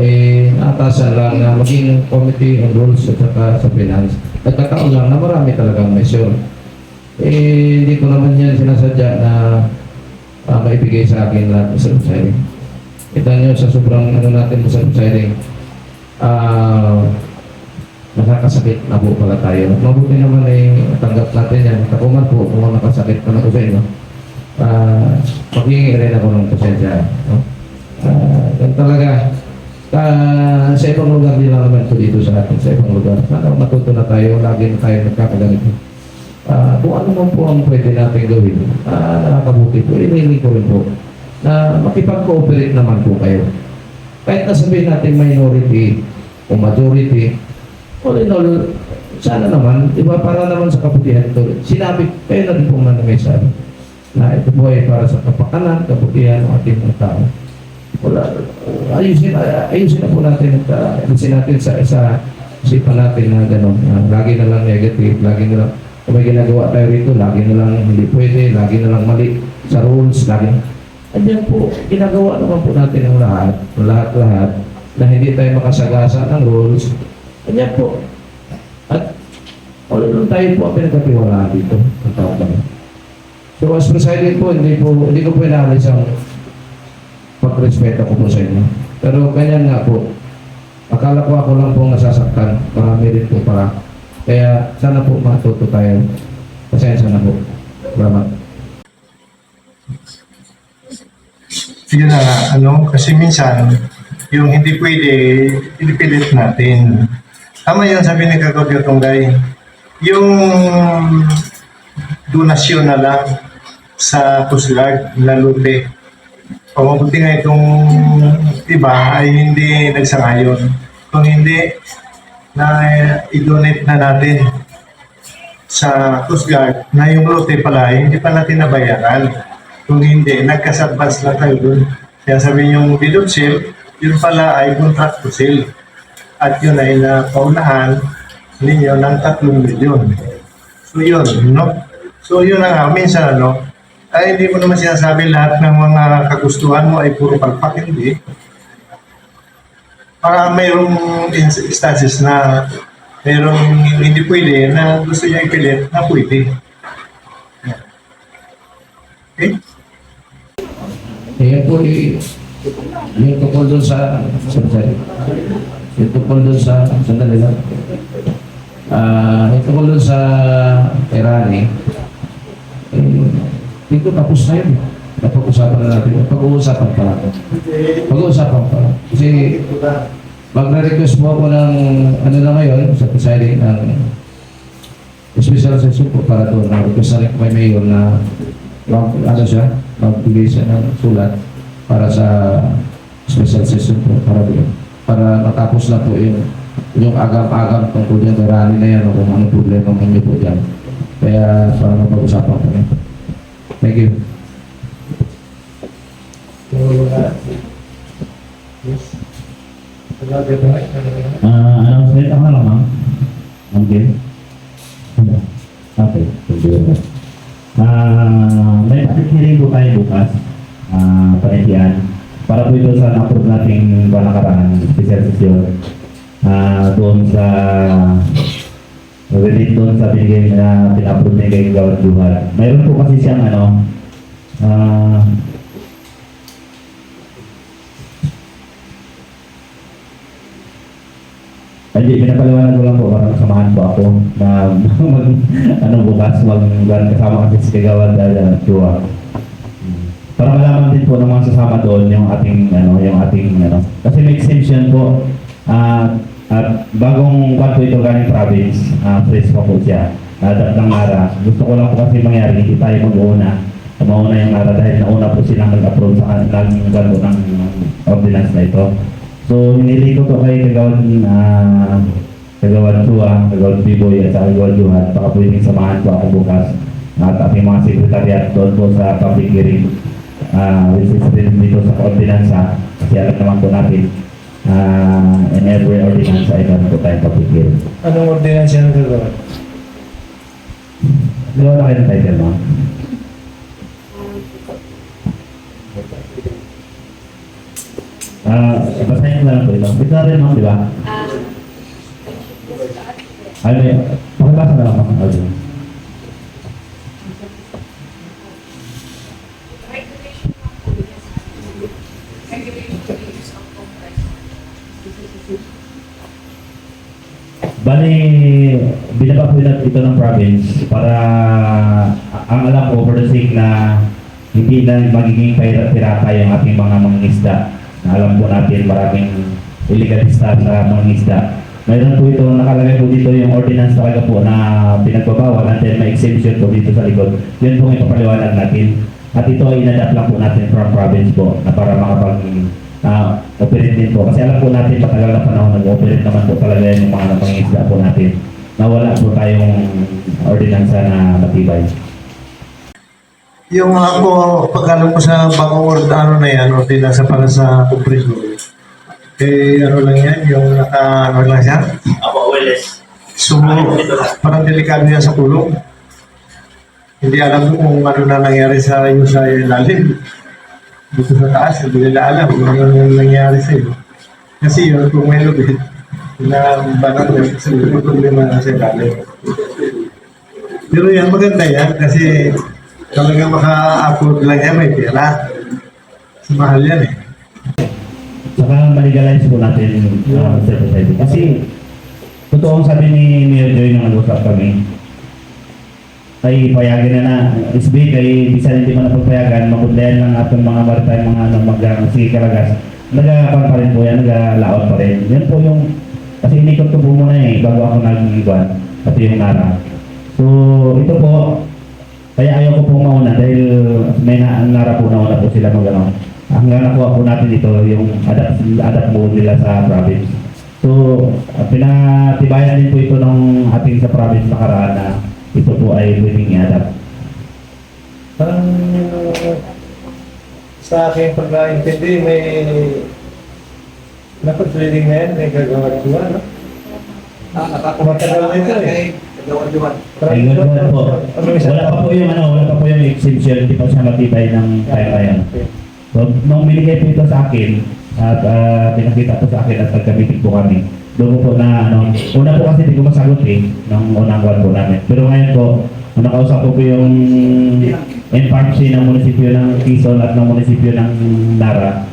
naatasan lang na maging Committee on Rules at saka sa Finance. Nagkataon lang na marami talagang measure. Hindi ko naman yan sinasadya na maibigay sa akin lahat, Mr. Presiding. Kita nyo sa sobrang natin, Mr. Presiding, nakakasakit na po pala tayo. Mabuti naman tanggap natin yan. Kapuman po kung nakasakit pa na po sa inyo. Maghingi rin ako ng pasensya. No? Yan talaga. Sa ibang lugar din lang naman po dito sa atin. Sa ibang lugar. Sana matuto na tayo. Lagi na tayo nagkakaganito. Kung ano man po ang pwede natin gawin. Nakakabuti po. Iniling ko rin po na makipag-cooperate naman po kayo. Kahit nasabihin natin minority o majority, all in all, sana naman, diba, para naman sa kabutihan ito, sinabi, kayo na rin po man may sabi, na ito po ay para sa kapakanan, kabutihan ng ating mga tao. Wala, ayusin na po natin, ayusin natin sa isipan natin na gano'n, lagi na lang negative, lagi na lang, kung may ginagawa tayo rito, lagi na lang hindi pwede, lagi na lang mali sa rules, lagi. Andiyan po, ginagawa naman po natin ang lahat na hindi tayo makasagasa ng rules. Andiyan po. At all tayo po ang pinagkatiwalaan dito ng taong kami. So as presiding po, hindi ko po inaalis ang pagrespeto ko po sa inyo. Pero ganyan nga po, akala ko ako lang po nasasaktan, marami rin po para. Kaya sana po matuto tayo. Pasensya na po. Salamat. Yun na nga, kasi minsan, yung hindi pwede, pinipilit natin. Tama yun, sabi ni Kagawa Duhat, yung donasyon na lang sa Coast Guard na lute. Pamabuti nga itong iba ay hindi nagsangayon. Kung hindi, na i-donate na natin sa Coast Guard na yung lute pala, hindi pa natin nabayaran. Kung hindi, nagkas-advance na tayo dun. Kaya sabi yung bill of sale, yun pala ay contract to sale. At yun ay napaunahan ninyo ng 3 milyon. So yun, no? So yun na nga, minsan ay hindi mo naman sinasabi lahat ng mga kagustuhan mo ay puro palpak, hindi. Para mayroong instances na mayroong hindi pwede na gusto niya ipilit na pwede. Okay? Yan po yung tungkol doon sa yung tungkol doon sa sandali lang. Ito ko doon sa Irani, dito tapos na yun. Napag-usapan na natin. Pag-uusapan pa natin. Pag-uusapan pa. Kasi magre-request mo ako ng ano na ngayon sa presiding ng special session po para doon. Na-request na rin ko kay Mayor na magbigay siya ng sulat para sa special session po para doon. Para matapos na po yung agam-agam tungkol dyan kay Rani na yan o kung anong problema mo niyo po dyan. Kaya para mapag-usapan po niyo. Thank you. Announcement ako lang, ma'am. Ma'am Gil. Okay, thank you very much. May public hearing po tayo bukas, panitian, para po ito sa na-approve nating panakaraan, special session, doon sa relate doon sa binigay na pina-approve na kay Gawad Duhat. Mayroon po kasi siyang hindi, pinapaliwanag ko lang po para samahan po ako na bukas kasama kasi si Kagawad Chua. Para malaman din po ng mga sasama doon yung ating kasi may exemption po at bagong kwan po ito galing province, fresh pa po siya. Adapt ng Nara. Gusto ko lang po kasi mangyari, hindi tayo mag-uuna. Mauna yung Nara dahil nauna po silang nag-approve sa ng ordinance na ito. So, hinili ko to kay Kagawad Chua, Kagawad Biboy at sa Kagawad Duhat. Baka pwedeng samahan po ako bukas at ating mga sekretariat doon po sa public hearing. Which is dito sa ordinansa. Kasi alam naman po natin in every ordinance ay meron po tayong public hearing. Anong ordinance yan gagawin? Gawa na kayo ng title, ma'am. Basahin ko na lang po ito. Ito na rin, ma'am, di ba? Pakibasa na lang, ma'am. Okay. Bali, binaba po natin ito ng province para ang alam ko for the sake na hindi na magiging pirata yung ating mga mangingisda. Alam po natin maraming illegalista sa mangingisda. Mayroon po ito, nakalagay po dito yung ordinance talaga po na pinagbabawal and then may exemption po dito sa likod. Yun po ipapaliwanag natin. At ito ay inadapt lang po natin from province po na para makapag-operate din po. Kasi alam po natin matagal na panahon nag-operate naman po talaga yung mga mangingisda po natin. Nawala po tayong ordinansa na matibay. Yung ako, pag-alam ko sa bagong ordinansa para sa kompresyon, ano lang yan, yung ano lang siya? Parang delikado yan sa kulong. Hindi alam kung ano na nangyari sa ilalim. Dito sa taas, hindi nila alam kung ano nangyari sa iyo. Kasi yun, kung may lubid, na banang yun, kasi may problema na sa ilalim. Pero yan, maganda yan, kasi talagang maka-upload lang yan, may pera. Mahal yan eh. Saka maligalize po natin Mr. President. Kasi totoo ang sabi ni Mayor Joy nang nag-usap kami, ay payagan na SB kay bisa hindi man napagpayagan, magudlayan lang atong mga maritime mga sige kalagas. Nagapan pa rin po yan, nagalaot pa rin. Yan po yung, kasi inikot ko po muna bago ako nag-iwan, pati yung Nara. So ito po, kaya ayaw ko pong mauna dahil may Nara po nauna po sila mag-ano. Hanggang nakuha po natin ito yung adapt mode nila sa province. So, pinatibayan din po ito ng ating sa province nakaraan na ito po ay pwedeng i-adapt. Parang sa aking pagkaintindi, may napag-trading na yan, may gagawad siya, no? Matagal na ito eh. Ay, gano'n po. Wala pa po yung exemption, hindi pa siya matibay ng kaya-kaya. So, nung binigay po ito sa akin, at pinakita po sa akin at nagka-meeting po kami, doon po na, una po kasi hindi ko masagot nung unang kwan po namin. Pero ngayon po, nakausap ko po yung NPARMC ng munisipyo ng Quezon at ng munisipyo ng Nara,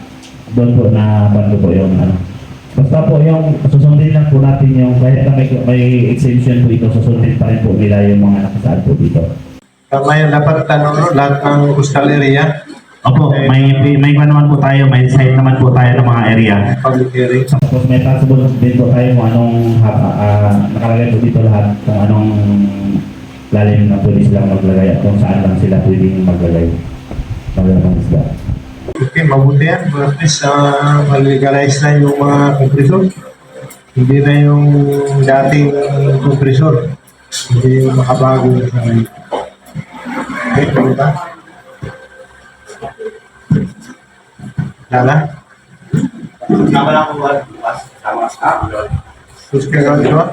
doon po na kwan po yung Basta po yung susundin lang po natin yung kahit na may exemption po ito, susundin pa rin po nila yung mga nakasaad po dito. Tama yan, dapat lahat ng coastal area, Opo, may naman po tayo, may site naman po tayo ng mga area. public hearing. Tapos may possible din po tayo kung anong nakalagay po dito lahat kung anong lalim na pwede silang maglagay at kung saan lang sila pwedeng maglagay ng isda. Okay, mabuti yan. At least mag-legalize na yung mga kompresor. Hindi na yung dating kompresor. Hindi yung makabago sa ngayon. Okay, diba? Lala? Tama lang po bukas. Tama ka. Terus ka gawin diba?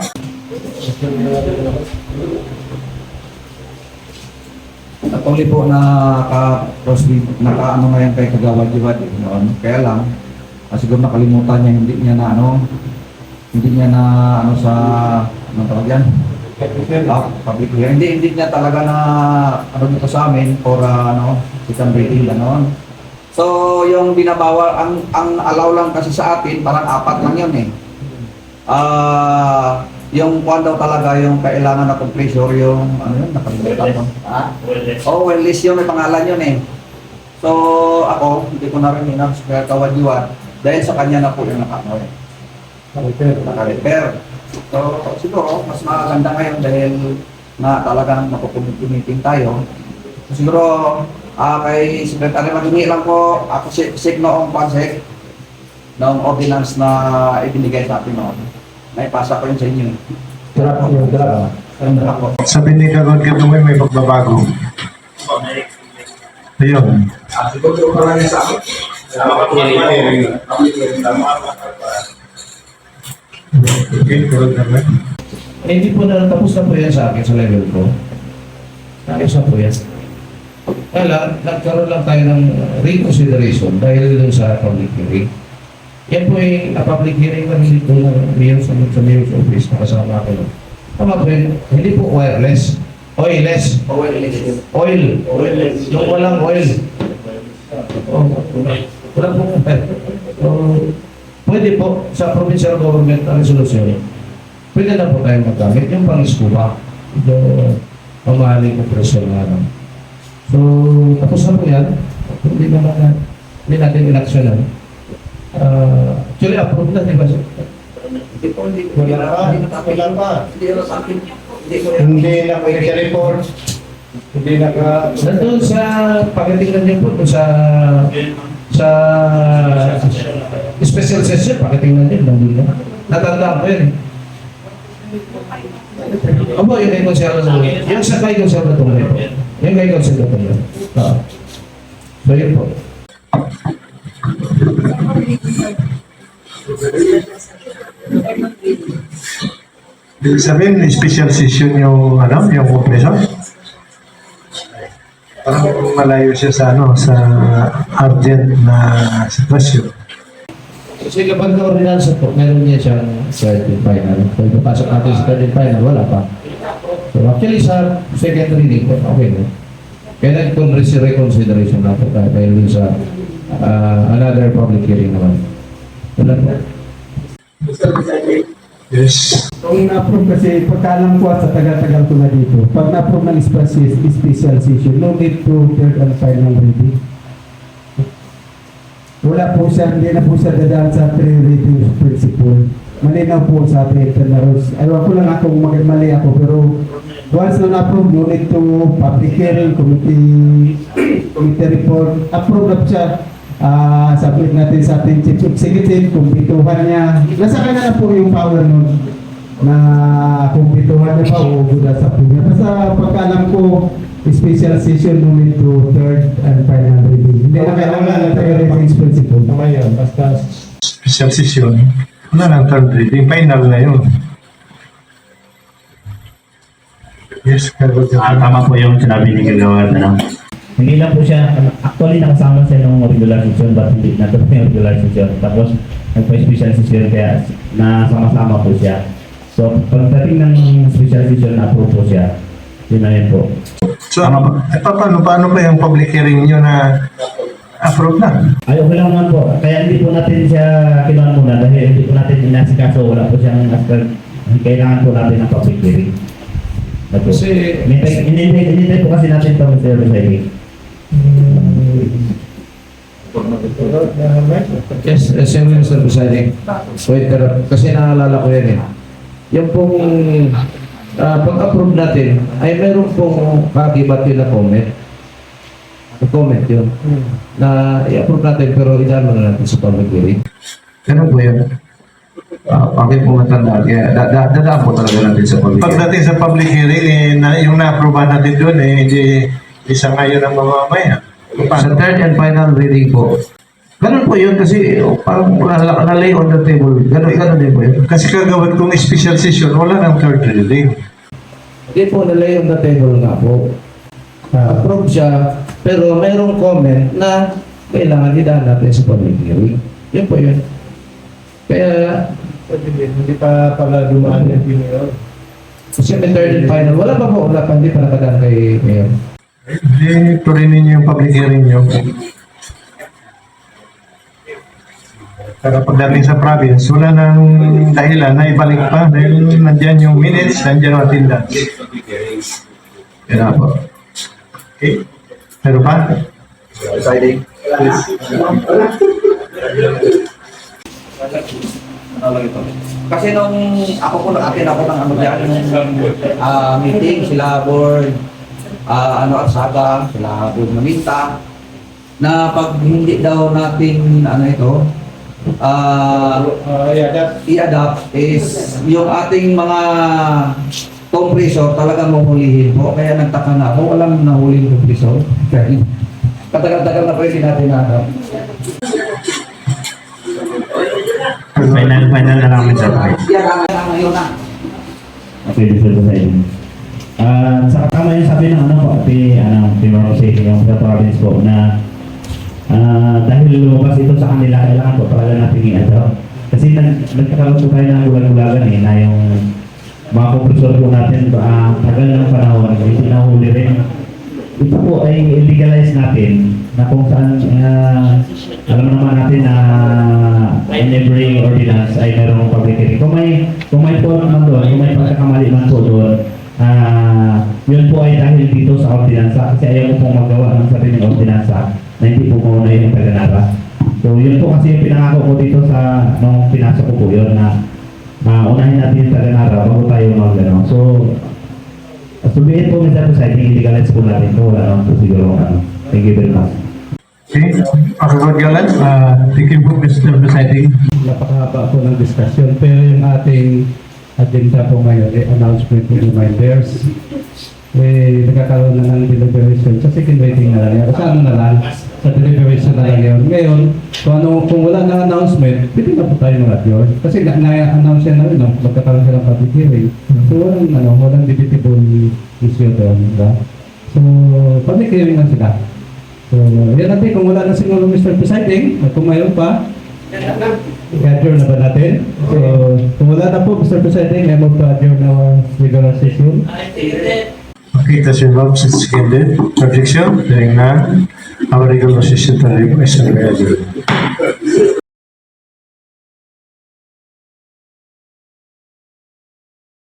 Patuloy po naka-ano ngayon kay Kagawad-Jiwad noon. Kaya lang, siguro nakalimutan niya, hindi niya na sa, anong tawag yan? Public hearing. Hindi niya talaga na, dito sa amin, for, second reading, gano'n. So, yung binabawal, ang allow lang kasi sa atin, parang 4 lang yun eh. Yung kung daw talaga yung kailangan na compressor, yung nakalimutan ko. Well list yun, may pangalan yun eh. So ako, hindi ko na rin kaya Kawad-Jiwad dahil sa kanya na po yung naka-repair. So siguro, mas maganda ngayon dahil na talagang mapupumiting tayo. So, siguro, kay Secretary Magini lang po, ako sig noong pansek ng ordinance na ibinigay sa atin noon. Naipasa ko yun sa inyo. Sabi ni Kagod Kadungay may pagbabago. Ayun. Okay, Kagod Kadungay. Hindi po na tapos na po yan sa akin sa level ko. Tapos na po yan. Kaya nagkaroon lang tayo ng reconsideration dahil dun sa public hearing. Yan po ay public hearing na hindi po na mayor's office na kasama ko. Tama po yun, hindi po wireless. Oilless. Oilless. Yung walang oil. Wala po. Pwede po sa provincial government ang resolusyon. Pwede na po tayo magamit yung pang-scuba. Yung pamahaling kompresyon na lang. So, tapos na po yan. Hindi natin inaksyonan. Actually, approved na, di ba? Hindi na report. Hindi na ka... Nandun sa pakitingnan niyo po, sa special session, pakitingnan niyo, nandun na. Natandaan ko yun. Abo, yung kay Conservator. Yung sa kay Conservator po. Yung kay Conservator. So, yun po. Ibig sabihin, special session yung compressor. Parang malayo siya sa sa urgent na sitwasyon. Kasi kapag na-ordinance po, meron niya siyang certain final. Kung ipapasok natin sa certain final, wala pa. So actually sa second reading po, okay na. Kaya nag-reconsideration na po dahil din sa another public hearing naman. Wala po. Yes. Kung na-approve kasi, pagkalam ko sa tagal-tagal ko na dito, pag na-approve ng special session, no need to third and final reading. Wala po siya, hindi na po siya dadaan sa pre-reading principle. Malinaw po sa ating internal rules. Ayaw ko lang akong mali ako, pero once na na-approve, no need to public hearing, committee report, approve na po siya. Submit natin sa ating chief executive, kumpituhan niya. Nasa kanya na po yung power nun na kumpituhan niya pa o guda sa po niya. Basta pagkalam ko, special session no need to third and final reading. Hindi na kailangan na tayo reading principle. Tama yan. Basta special session, wala nang third reading. Final na yun. Yes, Kagod Kadungay. Tama po yung sinabi ni Kagawad. Hindi lang po siya, actually nakasama siya ng regular session but hindi na yung regular session. Tapos nagpa-special session kaya nasama-sama po siya. So pagdating ng special session na-approve po siya. Yun na yun po. So, paano pa yung public hearing nyo na approve na. Ay, okay lang naman po. Kaya hindi po natin siya kinuha muna dahil hindi po natin inasikaso. Wala po siyang kailangan po natin ng public hearing. Kasi, Hinintay po kasi natin ito, Mr. Presiding. yes, Assembly Mr. Presiding. Wait, pero kasi naalala ko yan eh. Yung pong pag-approve natin, ay meron pong kagibat yun na comment. Comment yun. Na i-approve natin pero idalo na natin sa public hearing. Ganun po yun. Bakit po matanda? Kaya dadaan po talaga natin sa public hearing. Pagdating sa public hearing, yung na-approve natin doon, hindi isa ngayon ang mamamaya. Sa third and final reading po. Ganun po yun kasi parang nalay on the table. Ganun din po yun. Kasi kagawin kong special session, wala nang third reading. Hindi po nalay on the table nga po. Approve siya, pero mayroong comment na kailangan idaan natin sa public hearing. Yun po yun. Kaya, Hindi pa pala dumaan yung Mayor. kasi may third and final. Wala pa po, wala pa. Hindi pa nakadaan kay Mayor. Hindi, tuloy ninyo yung public hearing nyo. Pero pagdating sa province, wala nang dahilan na ibalik pa dahil nandyan yung minutes, nandyan yung attendance. Yan na po. Okay? Pero pa? Deciding. Kasi nung ako po nag-attend ako ng ano diyan meeting sila board at Saga, sila board Maminta na pag hindi daw natin ano ito i-adapt is yung ating mga compressor talagang mahulihin po. Kaya nagtaka na ako, walang nahulin compressor. Katagal-tagal na pwede natin na-adapt. Final na lang, Mr. Presiding. Yan ang ngayon na. Okay, Mr. Presiding. Sa tama yung sabi ng Timor City, yung sa province po na dahil lumabas ito sa kanila, kailangan po talaga natin i-adapt. Kasi nagkakaroon po tayo ng gulag-gulagan na yung mga kompresor po natin tagal ng panahon, hindi nahuli rin. Ito po ay legalize natin na kung saan alam naman natin na in every ordinance ay mayroong public hearing. Kung may po naman doon, kung may pagkakamali man po doon, yun po ay dahil dito sa ordinansa kasi ayaw mo pong magawa ng sariling ordinansa na hindi po mauna yung taganara. So yun po kasi yung pinangako ko dito sa nung pinasok ko po yun na unahin natin yung taganara bago tayo mag-ano. So sabihin po Mr. Presiding, illegalize po natin ito. Wala naman po siguro Thank you very much. Okay, Galan, thank you po, Mr. Presiding. Napakahaba po ng discussion pero yung ating agenda po ngayon ay announcement and reminders. Nagkakaroon na ng deliberation sa second reading na lang yan. Sa ano na lang, sa deliberation na lang yun. Ngayon, kung wala na announcement, pwede na po tayo mag-adjourn. Kasi na-announce yan na rin, magkakaroon siya ng public hearing. So walang debatable issue doon. Diba? So, public hearing na sila. So, yan natin, kung wala na siguro Mr. Presiding, kung mayroon pa, i-adjourn na ba natin? So, kung wala na po Mr. Presiding, I move to adjourn our regular session. Okay, that's your vote, it's ended. Objection, hearing none. Our regular session is adjourned.